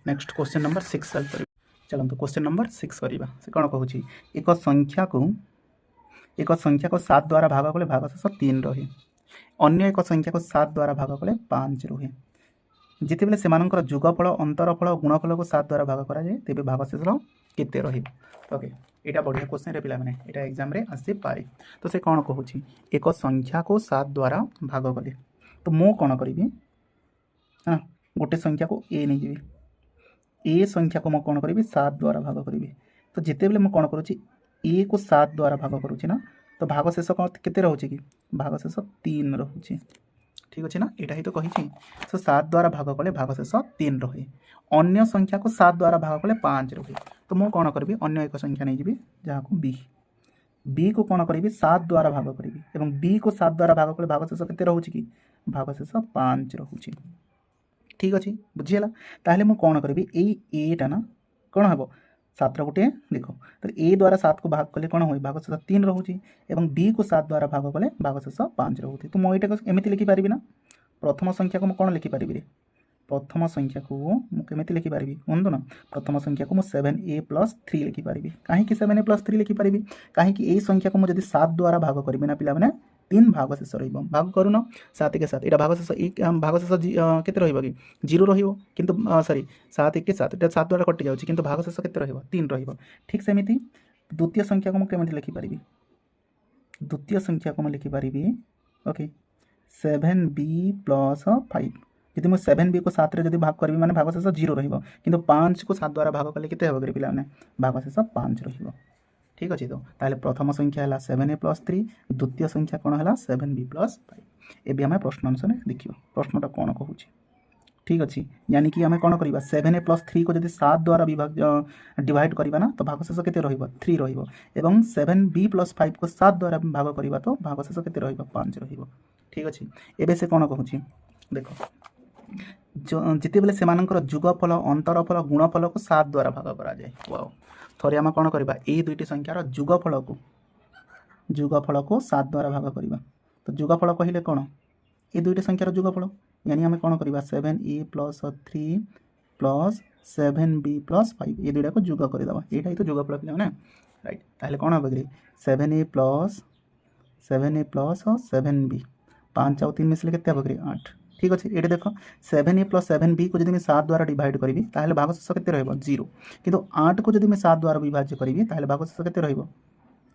नेक्स्ट क्वेश्चन नंबर 6 सॉल्व कर चलते क्वेश्चन नंबर 6 करवा से कौन कहूँ एक संख्या को 7 द्वारा भाग कले भागशेष 3 रहे अन्य एक संख्या को 7 द्वारा भाग कले 5 रहे जिते बेले सेमानंकर जुगफल अंतरफल गुणफल को 7 द्वारा भाग कराए तेज भागशेष केते रही ओके यहाँ बढ़िया क्वेश्चन रे पिला माने एटा एग्जाम रे आसी पारे तो से कौन कहूँ एक संख्या को 7 द्वारा भाग कले तो मु कौन करी हाँ गोटे संख्या को ए नहीं जी ए संख्या को मैं कौन करी 7 द्वारा भाग करी तो जिते बेले कौन करुँची ए को 7 द्वारा भाग करुँची ना तो भागशेष केते रोचे कि भागशेष 3 रोचे ठीक अच्छे ना यहाँ ही तो कही तो 7 द्वारा भाग कले भागशेष 3 रहे अन्य संख्या को 7 द्वारा भाग कले 5 रहे तो मु कौन करी अन्य एक संख्या नहीं जी जहाँ को बी को कौन करी 7 द्वारा भाग करी एवं बी को 7 द्वारा भाग कले भागशेष केते रोचे कि भागशेष 5 रोचे ठीक अच्छे बुझीगला ताहले मु कौन करी एटा ना कौन हम 7 गोटे देख तो ए द्वारा 7 को भाग कले कौन हो भागशेष 3 रोचे एवं बी को 7 द्वारा भाग कले भागशेष 5 रोचे तो मुझे यहाँ एमती लिखिपारि ना प्रथम संख्या को कौन लिखिपारि प्रथम संख्या को मुझे लिखिपारि कहूँ ना प्रथम संख्या को 7a + 3 लिखिपारि कहीं 7a + 3 लिखिपारि कहीं ये संख्या को मुझे 7 द्वारा भाग करी ना पिला 3 भागशेष भाग करूँ 7 के 7 यहाँ भागशेष केते कि 0 रु सॉरी 7 1 7 ये 7 द्वारा कटि जाऊँगी किंतु भागशेष केते 3 ठीक सेमती द्वितीय संख्या को मुझे लिखिपारि द्वितीय संख्या को मुझे लिखिपारि ओके 7b + 5 यदि मुझे 7b को 7 रे भाग करी माने भागशेष 0 रु 5 को 7 द्वारा भाग कले केते हे पिला भागशेष 5 रही ठीक अच्छे तो ताहले प्रथम संख्या है 7a + 3 द्वितीय संख्या कौन है 7b + 5 एवं आम प्रश्न अनुसार देखिए प्रश्नटा कौन कहूँ ठीक अच्छे यानी कि आम कौन करवा 7a + 3 को जब 7 द्वारा डिवाइड करवा ना तो भागशेष केते 3 रही 7b + 5 को 7 द्वारा भाग करवा तो भागशेष केते 5 रही ठीक अच्छे एवं से कौन कहूँ देख जो जिते बेले सेमानंकर जुगफल अंतरफल गुणफल को 7 द्वारा भाग करा जाए वाओ थोड़े आम कौन करवा ये दुईटी संख्यार जुगफल को 7 द्वारा भाग करवा तो जुगफल कहले कौन ये दुईटी संख्यार जुगफल यानी आम कौन करवा 7a + 3 + 7b + 5 ये दुईटा को जुग करदेवा यहाँ ही तो जुगफल पे राइट ताहले कौन हम कि 7a + 7b 5 और 3 मिसले के 8 ठीक अच्छे ये देख 7a + 7b को जब 7 द्वारा डिवाइड करी ताहले भागशेष केते 0 किंतु 8 को जब 7 द्वारा विभाज्य करी ताहले भागशेष केते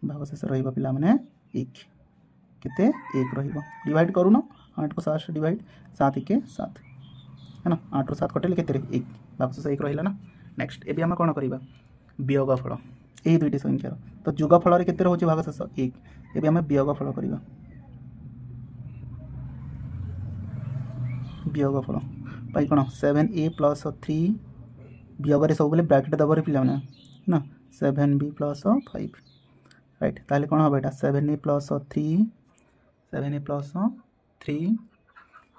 भागशेष पिला माने 1 केते 1 डिवाइड करू ना 8 को 7 से डिवाइड 7 1 7 है ना 8 ରୁ 7 कटेले केते 1 भागशेष 1 रहिला ना नेक्स्ट एबे हम कौन करवा वियोगफल यही दुईटी संख्यार तो जुगफल केते रोचे भागशेष 1 एबे हम वियोगफल करवा वियोगफल पाई कौन 7a + 3 वियोगे सब बेले ब्रैकेट दबर पिला ना 7b + 5 राइट ताहले कौन हम यहाँ 7a + 3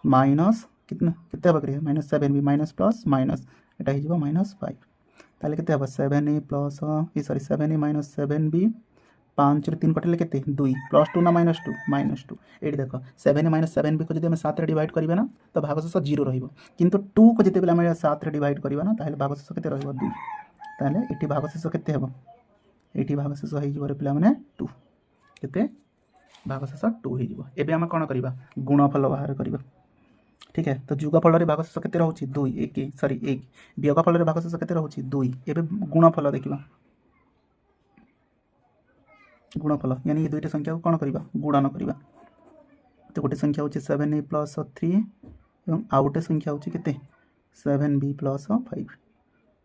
माइनस कितना केते -7b माइनस प्लस माइनस यहाँ हो -5 ताहले केते 7a + 7a - 7b 5 ରୁ 3 कटिले केते 2 +2 ना -2 -2 एठी देख 7 माइनस 7 भी को जदि हम 7 रे डिवाइड करिबा ना तो भागशेष 0 रहिबो किंतु 2 को जते बेला हम 7 रे डिवाइड करिबा ना ताहेले भागशेष केते रहिबो 2 ताहेले एठी भागशेष केते हेबो एठी भागशेष हे जिवो रे पिला माने 2 केते भागशेष 2 हे जिवो एबे हम कोन करिबा गुणफल बाहर करिबा ठीक है तो युगफल रे भागशेष केते रहउची 2 1 सॉरी 1 वियोगफल रे भागशेष केते रहउची 2 एबे गुणफल देखिबा गुणफल यानी ये दुईटा संख्या को कौन करवा गुणन करवा तो गोटे संख्या होची 7a प्लस 3 एवं आउ गोटे संख्या होची केते 7b प्लस 5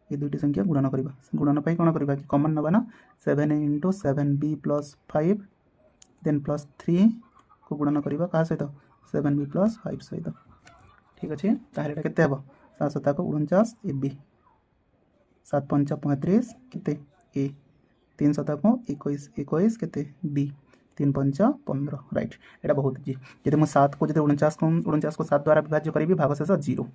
ये दुईटी संख्या गुणन करवा गुणन पाई कौन करवा कि कॉमन नबा ना 7a into 7b plus 5 then plus 3 को गुणन करवा का सहित 7b प्लस 5 सहित ठीक अच्छे ताहले एटा केते हेबो 7 7 को 49 ab 7 5 35 केते a 3 7 को 21 21 केते बी 3 5 15 राइट एटा बहुत इजी यदि मैं 7 को 49 को 7 द्वारा विभाज्य करी भागशेष 0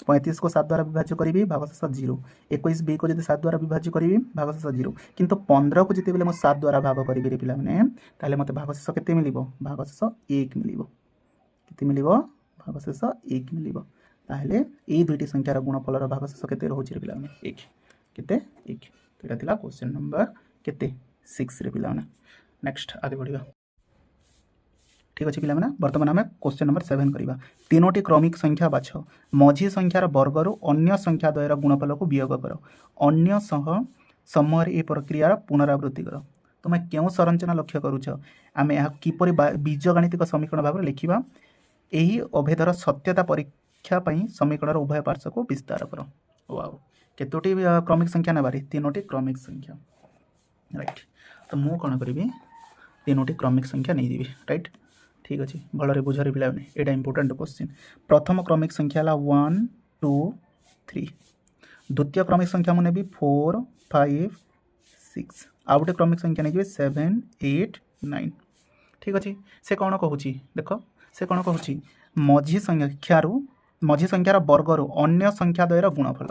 35 को 7 द्वारा विभाज्य करी भागशेष 0 21 बी को 7 द्वारा विभाज्य करी भागशेष 0 किंतु 15 को जिते बेले मैं 7 द्वारा भाग करी रे पिला माने ताले मते भागशेष केते मिलिबो भागशेष 1 मिलिबो केते मिलिबो भागशेष 1 मिलिबो ताहले ए दुईटी संख्यार गुणफलर भागशेष केते रहउची रे पिला माने 1 केते 1 तो एटा थिला क्वेश्चन नंबर केते 6 रे पिला माने नेक्स्ट आगे बढ़िया ठीक अच्छे पिला माने वर्तमान आम क्वेश्चन नंबर 7 करवा तीनोटी क्रमिक संख्या बाछ मझी संख्यार वर्ग रु अन्य संख्या द्वयर गुणफल को वियोग कर अन्य सह समय ए प्रक्रियार पुनरावृत्ति कर तुम क्यों संरचना लक्ष्य करुच आम यह किपरि बीजगणितिक समीकरण भाव लिखा यही अभेदर सत्यता परीक्षा समीकरण उभय पार्श्व को विस्तार कर वाओ केतोटी क्रमिक संख्या नेबारी तीनोटी क्रमिक संख्या राइट तो मु कौन करी तीनोटी क्रमिक संख्या नहीं जीवी राइट ठीक अच्छे भलरे बुझारे पिला एटा इंपोर्टेंट क्वेश्चन प्रथम क्रमिक संख्या 1 2 3 द्वितीय क्रमिक संख्या मुझे 4 5 6 आउ गोटे क्रमिक संख्या नहीं 7 8 9 ठीक अच्छे से कौन कहूँ देख से कौन कहूँ मझी संख्यार वर्ग रु अन्य संख्या द्वयर गुणफल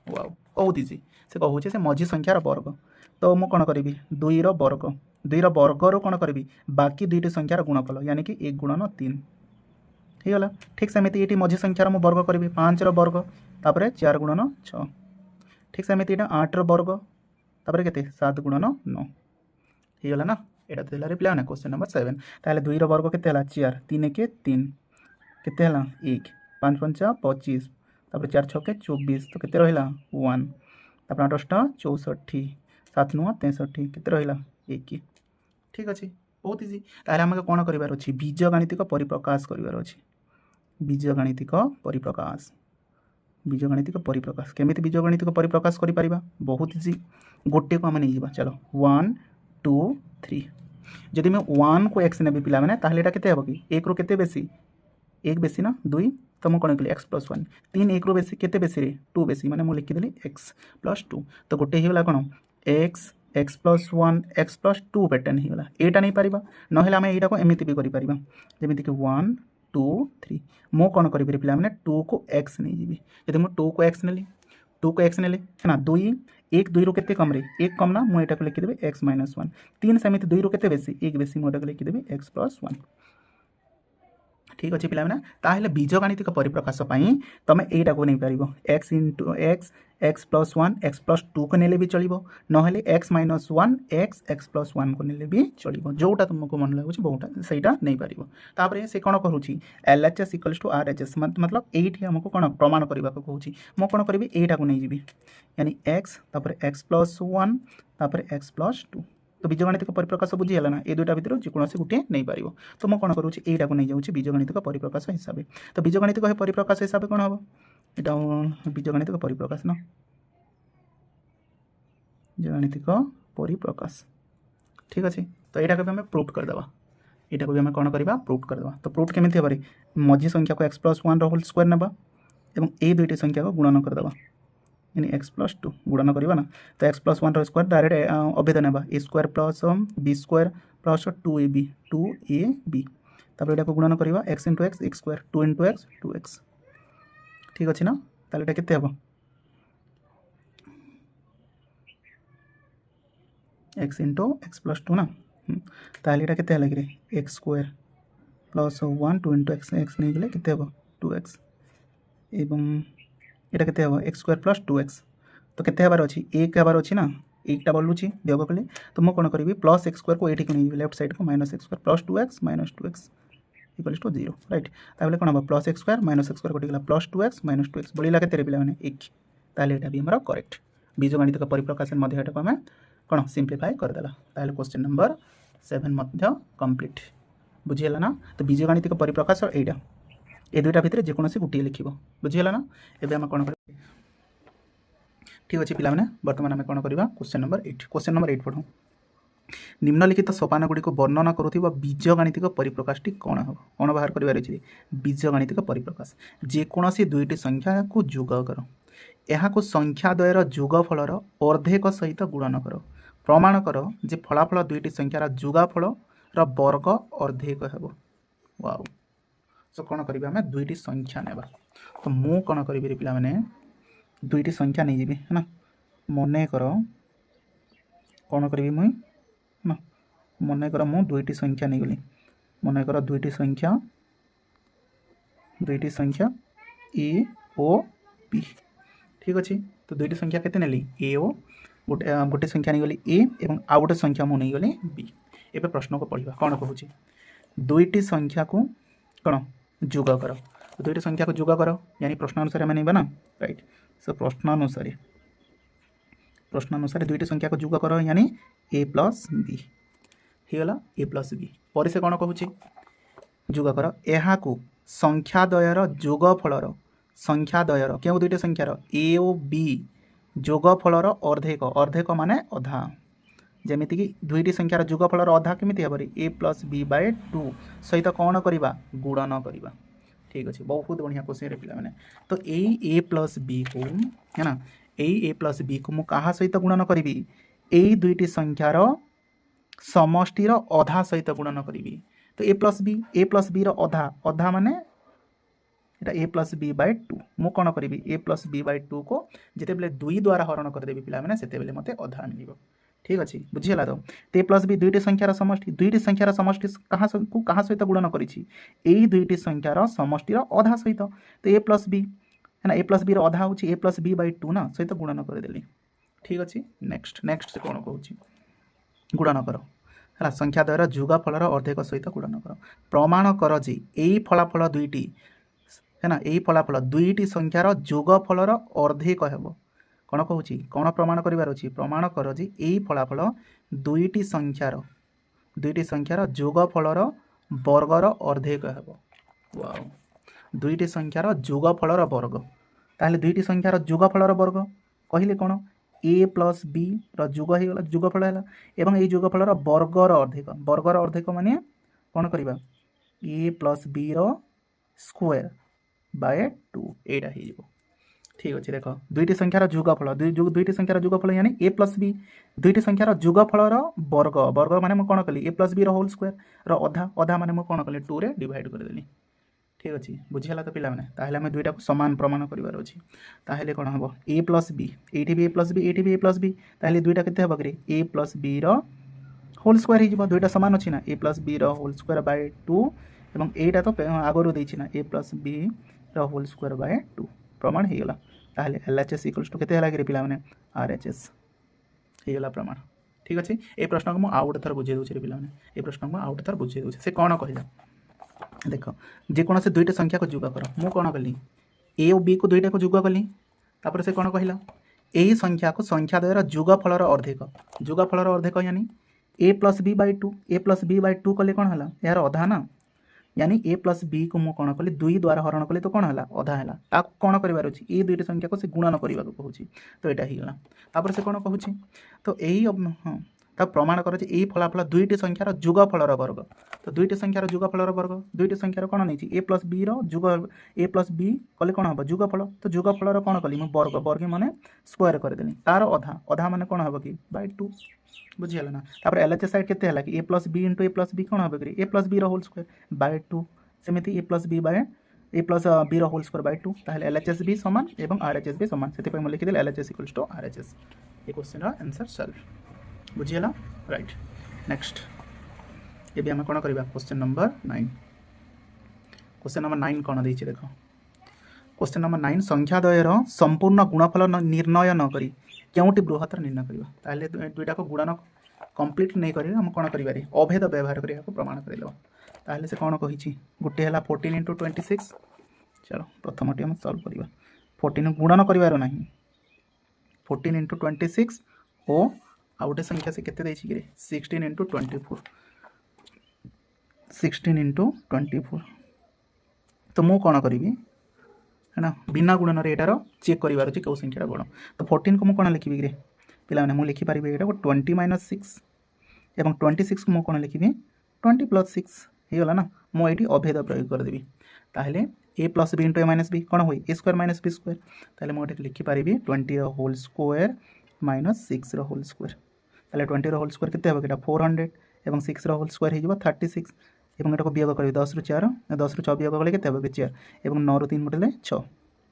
वाओ बहुत इजी से कहूँ से मझी संख्यार वर्ग तो मु कौन करी 2 वर्ग 2 वर्ग रु कौन करी बाकी दुईटी संख्यार गुणफल यानी कि 1 गुणन 3 होगा ठीक सेमती ये मझी संख्यार मु वर्ग करी 5 वर्ग तापर 4 गुणन 6 ठीक सेमती ये 8 वर्ग तापर केते 7 गुणन 9 होगा ना यहाँ तो रे पिला क्वेश्चन नंबर 7 ताहले 2 वर्ग केते 4 3 के 3 केते 1 5 5 25 तापर 4 6 के 24 तो केते रहिला 1 तापर 8 64 7 9 63 केते रहिला 1 ठीक अच्छे बहुत इजी ताहले आम कौन करार अच्छी बीजगणितिक परिप्रकाश करार अच्छी बीजगणितिक परिप्रकाश केमिति बीजगणितिक परिप्रकाश करिपरिबा बहुत इजी गोटे को आम नहीं जावा चलो 1 2 3 जदि मैं 1 को x नेबी पिला माने ताहले एटा केते हेबो कि 1 रो केते बेसी 1 बेसी ना 2 तो मुझे कौन कली x + 1 3 1 रो बेसी केते बेसी रे 2 बेसी माने मु लिखि देली x + 2 तो गोटे हिगला कौन x x + 1 x + 2 पैटर्न हिगला एटा नहीं पारिबा नहेले आमे एटा को एमिति भी करि पारिबा जेमिति कि 1 2 3 मो कौन करि पिला माने 2 को x नहीं जीबी यदि मु 2 को x नेली 2 को x नेली है ना 2 1 2 रो केते कम रे 1 कम ना मु एटा को लिखि देबे x - 1 3 सेमिति 2 रो केते बेसी 1 बेसी मु एटा को लिखि देबे x + 1 ठीक अच्छे पिला ताहले बीजगणितिक परिप्रकाश तुम यहीटा को नहीं पार x into x x + 1 x + 2 को नेले भी चलो ना x - 1 x + 1 को नेले भी चलो जोटा तुमको मन लगुच बहुटा सहीटा नहीं पार तापर से कौन करुँच LHS = RHS मतलब ये आमको कौन प्रमाण करने को कहूँ मु कौन करी यहीटा को नहीं जीवी यानी x तापर x + 1 तापर x + 2 तो बीजगणितिक परिप्रकाश बुझीगला ना ये दुईटा भितर जेकोसी गोटे नहीं पार तो मुझे कौन करुँच यहीटा को नहीं जाऊँगी बीजगणितिक परिप्रकाश हिसाब से तो बीजगणितिक परिप्रकाश हिसाब से कौन हम यहाँ बीजगणितिक परिप्रकाश ना बीजगणितिक परिप्रकाश ठीक अच्छे तो यहाँ को भी आम प्रूफ करदे यहाँ को भी आम कौन करवा प्रूफ करदे तो प्रूफ केमी हे मझी संख्या को x + 1 होल स्क्वायर ना और ये दुईटी संख्या को गुणन करदे यानी x + 2 गुणन करवा ना तो x + 1 स्क्वायर डायरेक्ट अभेद ना a square plus b square plus 2ab तापर यहाँ को गुणन करवा x × x x square 2 × x 2x ठीक अच्छे ना ताले एटा केते हम x × x + 2 ना ताहले एटा केते हला कि x square plus 1 2 into x x नहीं गले केते हबो 2x एवं एटा केते हबो एक्स स्क्वायर प्लस 2x तो केते हबार अछि 1 हबार अछि ना 1 टा बोलुछि वियोग कले तो मो कोन करबी प्लस x स्क्वायर को एठी को नहीं लेफ्ट साइड को minus x square plus 2x equals to 0 right ताबले कोन हबो plus x square minus x square कोटिगला प्लस 2x बलिला केते रे पिला माने 1 ताले एटा भी हमर करेक्ट बीजगणित का परिप्रकाशन मध्य एटा को हम कोन सिंपलीफाई कर देला ताले क्वेश्चन नंबर 7 मध्य कंप्लीट बुझियला ना तो बीजगणित का परिप्रकाश एटा ए दुईटा भितर जेकोसी गोटे लिखिब बुझीगला ना एबे हम कौन कर ठीक अच्छे पिला माने बर्तमान आम कौन करवा क्वेश्चन नंबर 8 पढ़ू निम्नलिखित सोपान गुड़ी को वर्णना करुवा बीजगणितिक परिप्रकाशटी कौन हम कौन बाहर कर बीजगणितिक परिप्रकाश जेकोसी दुईटी संख्या को जोग कर यहाँ संख्याद्वयर जोगफलर अर्धेक सहित गुणन कर प्रमाण कर जे फलाफल दुईटी संख्यार जोगफल वर्ग अर्धेक हेब वाओ सो कौन करिबा हमें दुईटी संख्या नेबा तो मु कौन करी पिला माने दुईटी संख्या नहीं जीबी है ना मने कर कौन करी मुई ना मने कर मु दुईटी संख्या नहीं गली मने कर दुईटी संख्या ए ओ बी ठीक अच्छे तो दुईटी संख्या केते नेली ए ओ गोटे संख्या नहीं गली ए एवं आ गोटे संख्या मु नहीं गली बी एबे प्रश्न को पढ़िबा कौन कहूची दुईटी संख्या को कौन जोग कर दुईटी संख्या को जोग कर यानी प्रश्नानुसार मैंने ना राइट सो प्रश्नानुसार दुईटी संख्या को जोग कर यानी ए प्लस बी होगला ए प्लस बी पर से कौन कहूँ जोग कर यहाँ संख्याद्वयर जोगफलर संख्याद्वयर क्यों दुईटी संख्यार ए ओ बी जोगफलर अर्धेक अर्धेक माने अधा जमीती कि दुईटी संख्यार जोगफलर अधा केमिति हेबरी ए प्लस बी बाय 2 सहित कौन करवा गुणन करवा ठीक अच्छे बहुत बढ़िया क्वेश्चन पिला माने तो ए प्लस बी को है ना ए प्लस बी को मु कहा सहित गुणन करी ए दुईटी संख्यार समष्टिर अधा सहित गुणन करी तो ए प्लस बी अधा अधा माने ए प्लस बी बाय 2 मु कौन करी ए प्लस बी बाय 2 को जिते बेले 2 द्वारा हरण करदेवी पिला माने सेते बेले मते अधा मिलिबो ठीक अच्छे बुझीगला तो ए प्लस बी दुईटी संख्यार समष्टि कहाँ सहित गुणन करी दुईटी संख्यार समष्टिर अधा सहित तो ए प्लस बी है ना ए प्लस बी अधा हूँ ए प्लस बी बाय 2 ना सहित गुणन करदेली ठीक अच्छे नेक्स्ट से कौन कहूँ गुणन कर है संख्याद्वयर जोगफलर अर्धेक सहित गुणन कर प्रमाण कर जे यही फलाफल दुईटी है ना यही फलाफल दुईटी संख्यार जोगफलर अर्धेक हेब कौन कहूँ कौन प्रमाण करार अच्छी प्रमाण कर जे यही फलाफल दुईटी संख्यार जोगफलर वर्गर अर्धेक हेब वाओ दुईटी संख्यार जोगफलर वर्ग ताहले दुईटी संख्यार जोगफलर वर्ग कहले कौन ए प्लस बी जोग होगा जोगफल है एवं ये जोगफलर वर्गर अर्धेक माने कौन करवा ए प्लस बी स्क्वायर बाय 2 एटा हो ठीक अच्छे देख दुईटी संख्यार जोगफल दुईटी संख्यार जोगफल यानी ए प्लस बी दुईटी संख्यार जोगफलर वर्ग वर्ग माने मैं कौन कली ए प्लस बी होल स्क्वायर अधा अधा माने मैं कौन कली 2 रे डिवाइड करदेली ठीक अच्छे बुझीगला तो पिला माने ताहले हमें दुईटा को समान प्रमाण करिवार अछि ताहले कोन हबो ए प्लस बी एठी भी ए प्लस बी एठी भी ए प्लस बी ताहले दुईटा केते हबो करी ए प्लस बी रो होल स्क्वायर ही जिवो दुईटा समान अछि ना ए प्लस बी रो होल स्क्वायर बाय 2 एवं एटा तो आगरु देछि ना ए प्लस बी रो होल स्क्वायर बाय 2 प्रमाण हे गेला ताहले एलएचएस इक्वल्स टू केते हला करी पिला माने आरएचएस हे गेला प्रमाण ठीक अछि ए प्रश्न को म आउट थर बुझे दोछि रे पिला माने ए प्रश्न को आउट थर बुझे दोछि से कोन कहला देख जेकोसी दुईटा संख्या को जोग कर मु कौन कली ए और बी को दुईटा को जोग कली तापर से कौन कहला यही संख्या को संख्याद्वयर जोगफलर अर्धेक यानी ए प्लस बी बाय 2 कले कौन है यार अधा ना यानी ए प्लस बी को मु कौन कली 2 द्वारा हरण कली तो कौन है अधा है ताको कौन करार अच्छी ये दुईटा संख्या को से गुणन करने को कहूँ तो यहाँ होगा तापर से कौन कहूँ तो यही हाँ तब प्रमाण कर यही फलाफल दुईटी संख्यार जोगफलर वर्ग तो दुईटी संख्यार जोगफलर वर्ग दुईटी संख्यार कौन नहीं ए प्लस बी जोग ए प्लस बी कले कौन हम जोगफल तो जोगफलर कौन कली मुझे वर्ग माने स्क्वायर करदेली तार अधा अधा माने कौन हम कि बाय 2 बुझीगला ना तापर एलएचएस साइड केते हला कि A plus B into A plus B कौन हम कि A plus B whole square by 2 सेमिति A plus B whole square by 2 ताहले एलएचएस भी समान एवं आरएचएस भी समान से मैं लिखिदेल एलएचएस इक्वल्स टू आरएचएस ये क्वेश्चन आंसर सॉल्व बुझीगला राइट नेक्स्ट ये आम कौन करवा क्वेश्चन नंबर 9 क्वेश्चन नंबर 9 कौन देख देख क्वेश्चन नंबर 9 संख्याद्वयर संपूर्ण गुणफल निर्णय न करी क्योंटी बृहत्तर निर्णय करवा ताहले दुईटा को गुणन कंप्लीट नहीं करें हम कौन करें अभेद व्यवहार कर प्रमाण करदेव ताहले से कौन कही गोटे है 14 × 26 चलो प्रथमटी हम सल्व करवा 14 गुणन करार ना 14 × 26 और आउ गोटे संख्या से केते देछि कि 16 × 24 16 × 24 तो मु कौन करी है ना बिना गुणन एटार चेक करार अच्छे कौ संख्या बड़ तो 14 को मुझे लिखी कि पे मुझे लिखिपारि यहाँ 20 - 6 एवं 26 को मुझे कौन लिखी 20 + 6 होगा ना मुझे अभेद प्रयोग करदेवी ताहले a + b × a - b कौन हुए a² - b² ताहले मुझे लिखिपारि 20 होल स्क्वायर -6 होल स्क्वायर ताहले 20 होल स्क्वायर केते होगा 400 एवं 6 होल स्क्वायर हो 36 एवं एटा को वियोग कर 10 × 4 10 × 6 वियोग कले केते होगा 4 एवं 9 × 3 गुटेले 6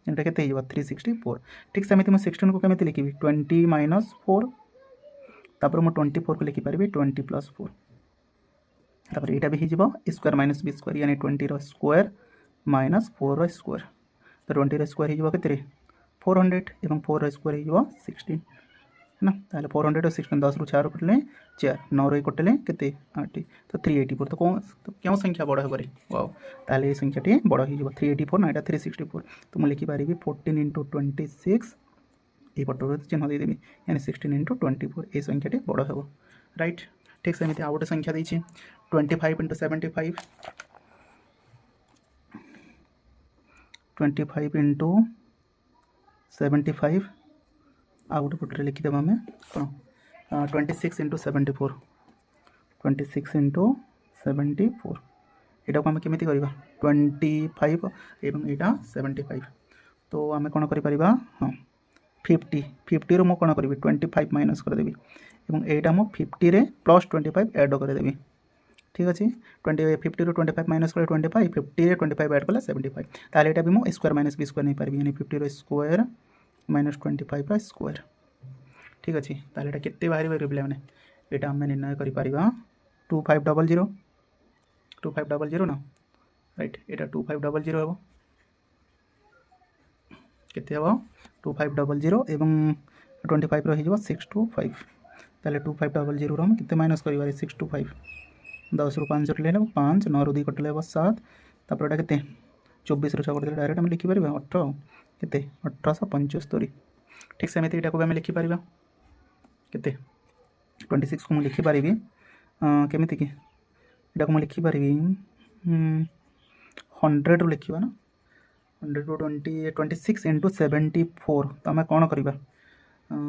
एटा केते हो 364 ठीक सेमती मुझे 16 को केମିତି लिखिबि 20 - 4 तापर मु 24 को लिखिपारि 20 + 4 तापर एटा भी हो a² - b² यानी 20 स्क्वायर -4 स्क्वायर तो 20 स्क्वायर हो केते 400 एवं 4 स्क्वायर हो 16 है ना ताहले 400 और 16 10 ରୁ 4 कटले 4 9 ରୁ कटले केते 8 तो 384 तो कौन तो क्यों संख्या बड़ होबरे वाओ ताहले ये संख्याटी बड़ हो 384 ना एटा 364 तो मैं लिखि पारिबी 14 × 26 ये पटर चिन्ह दे देबी यानी 16 × 24 ये संख्याटी बड़ होबो राइट ठीक सेमती आउ गोटे संख्या देछि 25 × 75 25 × 75 आउ गोटे पटे लिखिदेव आम कौन 26 × 74 26 × 74 यहाँ को आम केमी करवा 25 एवं यहाँ 75 तो आम कौन कर हाँ 50 50 रू कौन करी 25 माइनस करदेवी और यहाँ मुझे 50 रे +25 ऐड करदेवी ठीक अच्छे 50 रू 25 माइनस कर 25 50 रे 25 ऐड कला 75 ताहले यहाँ भी मुझे a² - b² नहीं पारि यानी 50 स्क्वायर -25 स्क्वायर ठीक अच्छे ताहले केते बाहर पे मैंने यहाँ आम निर्णय कर 2500 2500 ना राइट यहाँ 2500 हम केते हम 2500 एवं 25 हो 625 ताहले 2500 हम केते माइनस कर 625 10 ରୁ 5 कटले 5 9 ରୁ 2 कटले 7 तापर एटा केते 24 ରୁ 6 कटले डायरेक्ट हम लिखि परिबा 18 केते 1875 ठीक सेमती एटा को हम लिखि परिबा केते 26 को लिखि पारिबी केमिति कि एटा को लिखि पारिबी 100 रू लिखिबा ना 100 रू 26 × 74 तो आम कौन करवा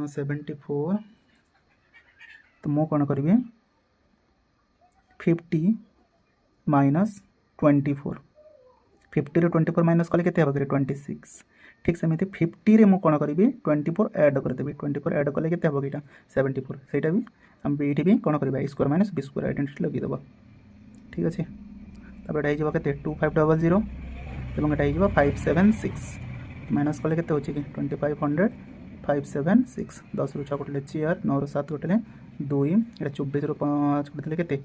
74 तो मु कौन करी 50 - 24 50 ରୁ 24 माइनस कले केते होगा 26 ठीक सेमती 50 रे मु कौन करी 24 ऐड करदेवी 24 ऐड कले केते होगा 74 सेटा भी हम ये भी कौन करवा a² - b² आइडेंटिटी लगीदेव ठीक अच्छे तब ये केते 2500 एवं यहाँ 576 माइनस कले केते होची कि 2500 576 10 ରୁ 6 कटले 4 9 ରୁ 7 कटले 2 यहाँ 24 ରୁ 5 कटले केते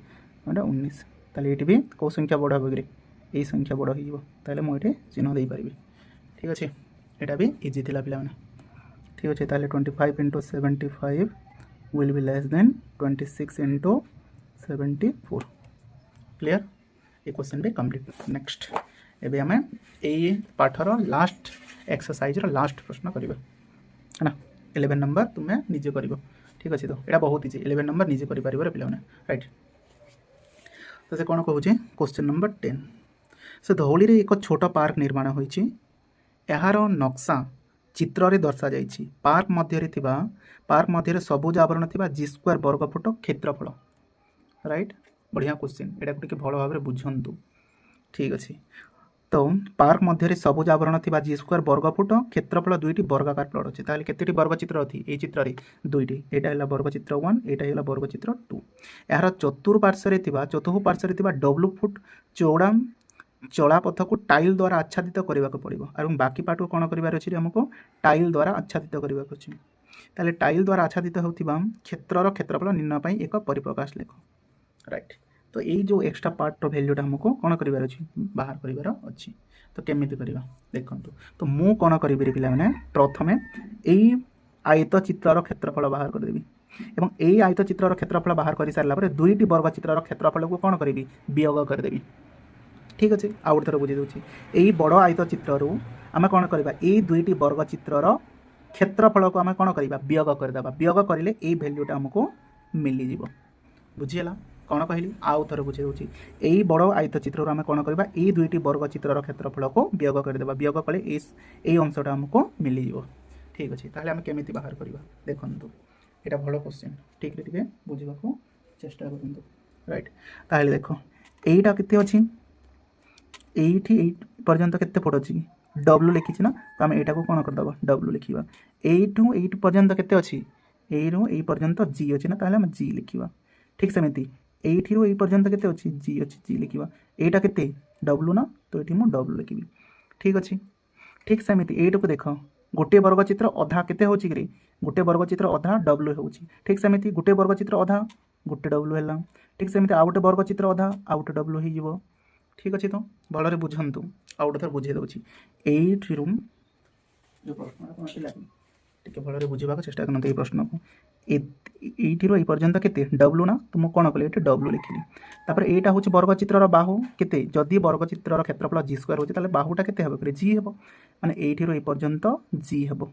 19 ताले ये भी कौ संख्या बड़ हो यही संख्या बड़ हो मुझे चिन्ह दे पारि ठीक अच्छे यहाँ भी इजी थिला पिला माने ठीक अच्छे ताले 25 × 75 will be less than 26 × 74 clear ये क्वेश्चन भी कंप्लीट नेक्स्ट एबे आम यही पाठर लास्ट एक्सरसाइज लास्ट प्रश्न करवा है ना 11 नंबर तुम्हें निजे कर ठीक अच्छे तो यहाँ बहुत इजी 11 नंबर निजे कर पे राइट तो से कौन कहूँ क्वेश्चन नंबर 10 से धौली रे एक छोट पार्क निर्माण होइछि यार नक्शा चित्र रे दर्शा जाइछि पार्क मध्य सबुज आवरण थिबा g² वर्गफुट क्षेत्रफल राइट बढ़िया क्वेश्चन एटा को भल भाव बुझंतु ठीक अच्छे तो पार्क मध्य सबुज आवरण थिबा g² वर्गफुट क्षेत्रफल दुईटी वर्गाकार प्लट अच्छे ताहले केतेटी वर्गचित्र अछि ए चित्र रे दुईटी एटा हला वर्गचित्र 1 एटा हला वर्गचित्र 2 यार चतुर्पार्श्व थिबा w फुट चौड़ा चलापथ को टाइल द्वारा आच्छादित करने को पड़ो और बाकी पार्ट को कौन कर आमको टाइल द्वारा आच्छादित करने को अच्छे टाइल द्वारा आच्छादित होता क्षेत्रर क्षेत्रफल निर्णय एक परिप्रकाश लेख राइट तो यही जो एक्स्ट्रा पार्टर भैल्यूटा हमको कौन करार अच्छी बाहर करार अच्छी तो केमी करवा देखु तो मु कौन करी पे प्रथमे यही आयत चित्रर क्षेत्रफल बाहर करदेवी एवं यही आयत चित्रर क्षेत्रफल बाहर कर सारापर दुईटी वर्ग चित्रर क्षेत्रफल को कौन करी वियोग करदेवी ठीक अच्छे आउ थर बुझे दूसरी यही बड़ आयत चित्रु आम कौन करवा यही दुईटी वर्ग चित्रर क्षेत्रफल को आम कौन करवा वियोग करदे वियोग करें यही भैल्यूटा आमको मिलज बुझीगला कौन कहली आउ थर बुझे दूसरी यही बड़ आयत चित्रु आम कौन करवा यही दुईटी वर्ग चित्रर क्षेत्रफल को वियोग करदे वियोग कले यही अंशटा आमको मिलज ठीक अच्छे ताहले आम केमी बाहर करवा देखु यहाँ भल क्वेश्चन ठीक टे बुझा चेष्टा करूँ राइट ताहले देख यहीटा केते अच्छी ये पर्यंत केते फुट अच्छी डब्ल्यू लिखी ना तो आम यहाँ कौन करदे डब्ल्यू लिखा एटू एट पर्यंत केते अच्छी यही पर्यंत जी अच्छी ना ताहले आम जी लिखा ठीक सेमती एठू यही पर्यंत केते अच्छी जी अच्छी जी लिखा यहाँ केते डब्ल्यू ना तो ये मुझे डब्ल्यू लिखी ठीक अच्छे ठीक सेमती एटू को देख गोटे वर्ग चित्र अधा केते होची कि गोटे वर्ग चित्र अधा डब्ल्यू होची ठीक सेमती गोटे वर्ग चित्र अधा गोटे डब्ल्यू है ठीक सेमती आउ गोटे वर्ग चित्र अधा आउ गोटे डब्ल्यू हो ठीक अच्छे तो भलरे बुझंतु आउ गोटे थर बुझे दूसरी एठी जो प्रश्न टे भलरे बुझा चेष्टा करते प्रश्न को एठी ये पर्यंत केते डब्ल्यू ना तो मुझे कौन कली ये डब्ल्यू लिखिली तापर यहाँ हूँ वर्ग चित्रर बाहु केते जदि वर्ग चित्रर क्षेत्रफल जी स्क्वायर होची ताले बाहुटा केते हे जी हे माने एठी ये पर्यंत जी हे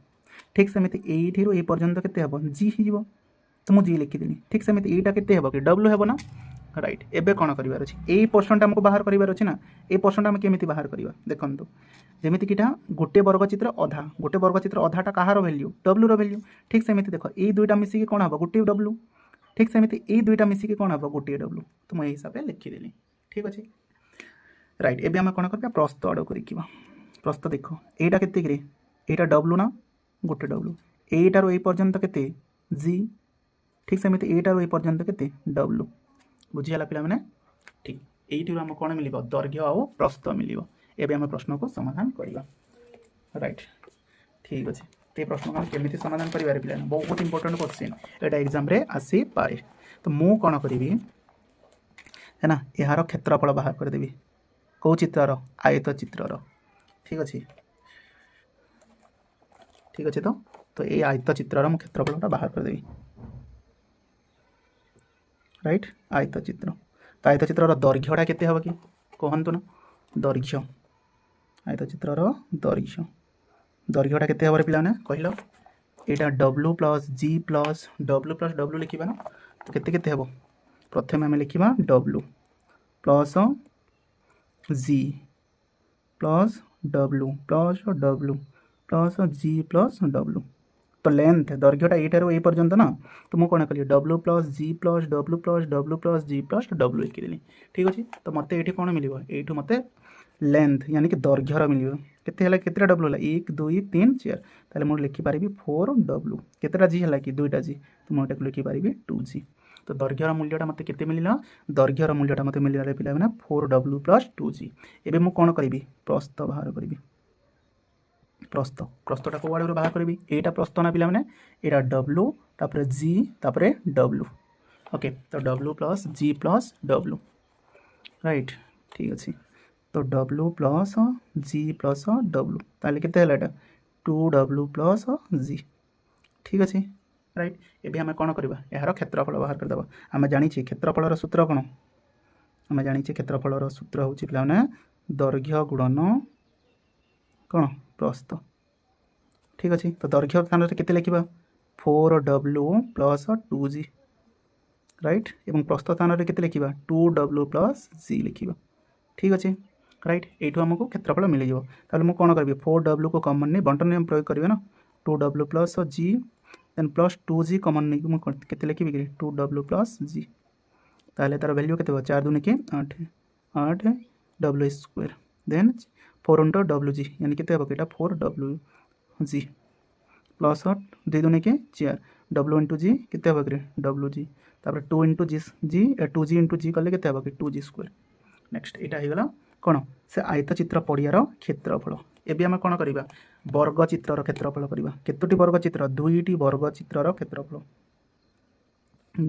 ठीक सेमती एठी ये पर्यंत केते हे जी हो तो मुझे जी लिखिदी ठीक सेमती यहाँ केते हे कि डब्ल्यू हे ना राइट एबे कौन करार अच्छी यही पोर्सनटा आमको बाहर करार अच्छी ना ये पोर्सनटा आम केमी बाहर करवा देखु जमीती कि गोटे वर्ग चित्र अधा गोटे वर्ग चित्र अधाटा कहार भैल्यू डब्ल्यू रैल्यू ठीक सेमती देख ये दुईटा मिसिकी कौन हम गोटे डब्ल्यू ठीक सेमती ये दुईटा मिसिकी कौन हम गोटे डब्ल्यू तो मुझे हिसाब से लिखिदेली ठीक अच्छे राइट एबे आम कौन करवा प्रस्थ आड़ को देखा प्रस्थ देख यहाँ केते यहाँ डब्ल्यू ना गोटे डब्ल्यू एटार ये पर्यंत केते जी ठीक सेमती एटार ये पर्यंत केते डब्ल्यू बुझीगला पे ठीक यही आम कौन मिल दैर्घ्य आउ प्रस्थ मिल एवं आम प्रश्न को समाधान करवा राइट ठीक अच्छे तो ये प्रश्न को आम केमी समाधान करें पे बहुत इंपोर्टेंट क्वेश्चन यहाँ एग्जाम आसी पारे तो मु कौन करी है ना यार क्षेत्रफल बाहर करदेवी कौ चित्रर आयत चित्रर ठीक अच्छे ठीक अच्छे तो ये आयत चित्रर मु क्षेत्रफलटा बाहर करदेवी राइट आयत चित्र तो आयत चित्रर दैर्घ्यटा केते हबो कि कहंतु ना दैर्घ्य आयत चित्रर दैर्घ्यटा केते हबो रे पिलाने कहलो एटा डब्ल्यू प्लस डब्ल्यू लिखिबा ना तो केते केते हबो प्रथमे आमे लिखिबा डब्ल्यू प्लस जी प्लस डब्ल्यू प्लस जी प्लस डब्ल्यू तो लेंथ दैर्घ्यटा एटार ये पर्यंत ना तो मुझे कौन कली डब्ल्यू प्लस जी प्लस जी प्लस डब्ल्यू लिखिदेली ठीक अच्छे तो मत ये कौन मिल यू मत लेंथ यानी कि दैर्घ्यर मिल के डब्ल्यू है 1 2 3 4 ताले मुझे लिखिपारि 4 डब्ल्यू केतेटा जी है कि दुईटा जी तो मुझे लिखिपारि 2 जी तो दैर्घ्यर मूल्यटा मत के मिलला दैर्घ्यर मूल्यटा मत मिलला पे 4 डब्ल्यू प्लस 2 जी एवं मुझे कौन करी प्रस्थ बाहर करी प्रस्थटा को आड़ बाहर करी यहाँ प्रस्थ ना पे यहाँ डब्ल्यू तापर जी तापर डब्ल्यू ओके तो डब्ल्यू प्लस जी प्लस डब्ल्यू राइट ठीक अच्छे तो डब्ल्यू प्लस जी प्लस डब्ल्यू ताले केते हला एटा 2 डब्ल्यू प्लस जी ठीक अच्छे राइट एबे आम कौन करवा यार क्षेत्रफल बाहर करदे आम जानी क्षेत्रफलर सूत्र कौन आम जानी क्षेत्रफलर सूत्र हूँ पे दैर्घ्य गुणन कौन प्रस्थ ठीक अच्छे तो दैर्घ्य स्थान में केते लिखा 4 डब्ल्यू प्लस 2 जी राइट एवं प्रस्थ स्थान में केते लिखा 2 डब्ल्यू प्लस जी लिखा ठीक अच्छे राइट यू आमको क्षेत्रफल मिल जाए मुझे कौन करी 4 डब्ल्यू को कमन नहीं बंटन नियम प्रयोग करेंगे ना 2 डब्ल्यू प्लस जी देन प्लस 2 जी कमन नहीं मुझे लिखी 2 डब्ल्यू प्लस जी ताहले तार वैल्यू के 4 दूनी के 8 डब्ल्यू स्क्वायर देन 4 इंटू डब्ल्यू जी यानी के 4 डब्ल्यू जी प्लस 2 दूनी के 4 डब्ल्यू इंटू जी के डब्ल्यू जी तापर 2 into G two G into G कले के 2 जी स्क्वायर नेक्स्ट यहाँ होगा कौन से आयत चित्र पड़ियार क्षेत्रफल एवं आम कौन करवा वर्ग चित्रर क्षेत्रफल करवा केतोटी वर्ग चित्र 2टी वर्ग चित्रर क्षेत्रफल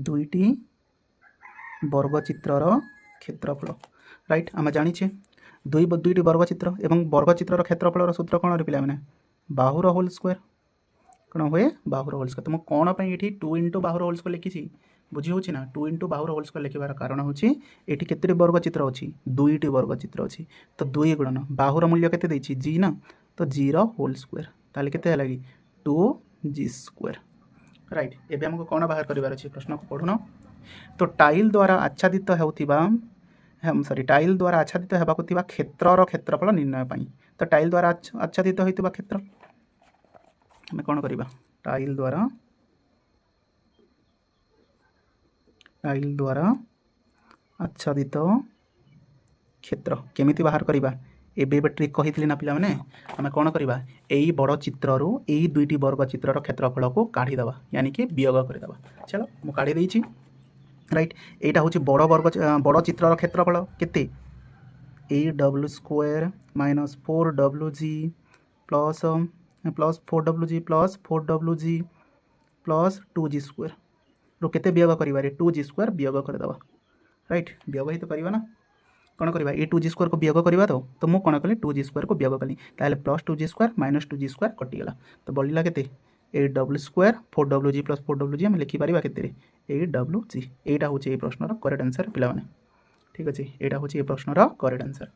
2टी वर्ग चित्रर क्षेत्रफल राइट आम जाचे दुईटी वर्गचित्र एवं वर्गचित्र क्षेत्रफल सूत्र कौन पे मैंने बाहुर होल स्क्वायर कौन हुए बाहुर होल स्क्वायर। तो मुझे कौन पर ये 2 इंटू बाहुर होल स्क्वायर लिखी बुझी हो ना 2 इंटू बाहुर होल स्क्वायर लिखार कारण हूँ ये केते वर्गचित्र अच्छी दुईटी वर्गचित्र अच्छी तो 2 गुणन बाहुर मूल्य केते जी ना तो जी होल स्क्वायर ताले केते लगी 2g स्क्वायर राइट। एबे हमको कौन बाहर करार अच्छे प्रश्न को पढ़ुन तो टाइल द्वारा आच्छादित होउथिबा सॉरी टाइल द्वारा आच्छादित होबाकु थिबा क्षेत्रर क्षेत्रफल निर्णय पाई। तो टाइल द्वारा आच्छादित होइतिबा क्षेत्र आम कौन करवा टाइल द्वारा आच्छादित क्षेत्र केमिति बाहर करवा एबे ट्रिक कही ना पिला माने आम कौन करवा यही बड़ चित्रु यही दुईटी वर्ग चित्रर क्षेत्रफल को काढ़ीदे यानी कि वियोग करदे। चलो मु काढ़ी देइछि राइट एटा हूँ बड़ वर्ग बड़ चित्रर क्षेत्रफल केते 8w square minus 4wg plus plus 4wg plus 4wg plus 2g square रू केते वियोग करिबारे 2g स्क्वायर वियोग करदे राइट वियोग ही तो करवा ना कौन करवा ये 2g स्क्वायर को वियोग करवा तो मुझे कौन कली 2g स्क्वायर को वियोग कली ताले plus 2g square minus 2g square कटिगला तो बढ़ला केते 8w square 4wg plus 4wg आम लिखिपर के 8wg यहाँ हूँ ये प्रश्नर करेक्ट आंसर पे ठीक अच्छे यहाँ हूँ ये प्रश्नर करेक्ट आंसर।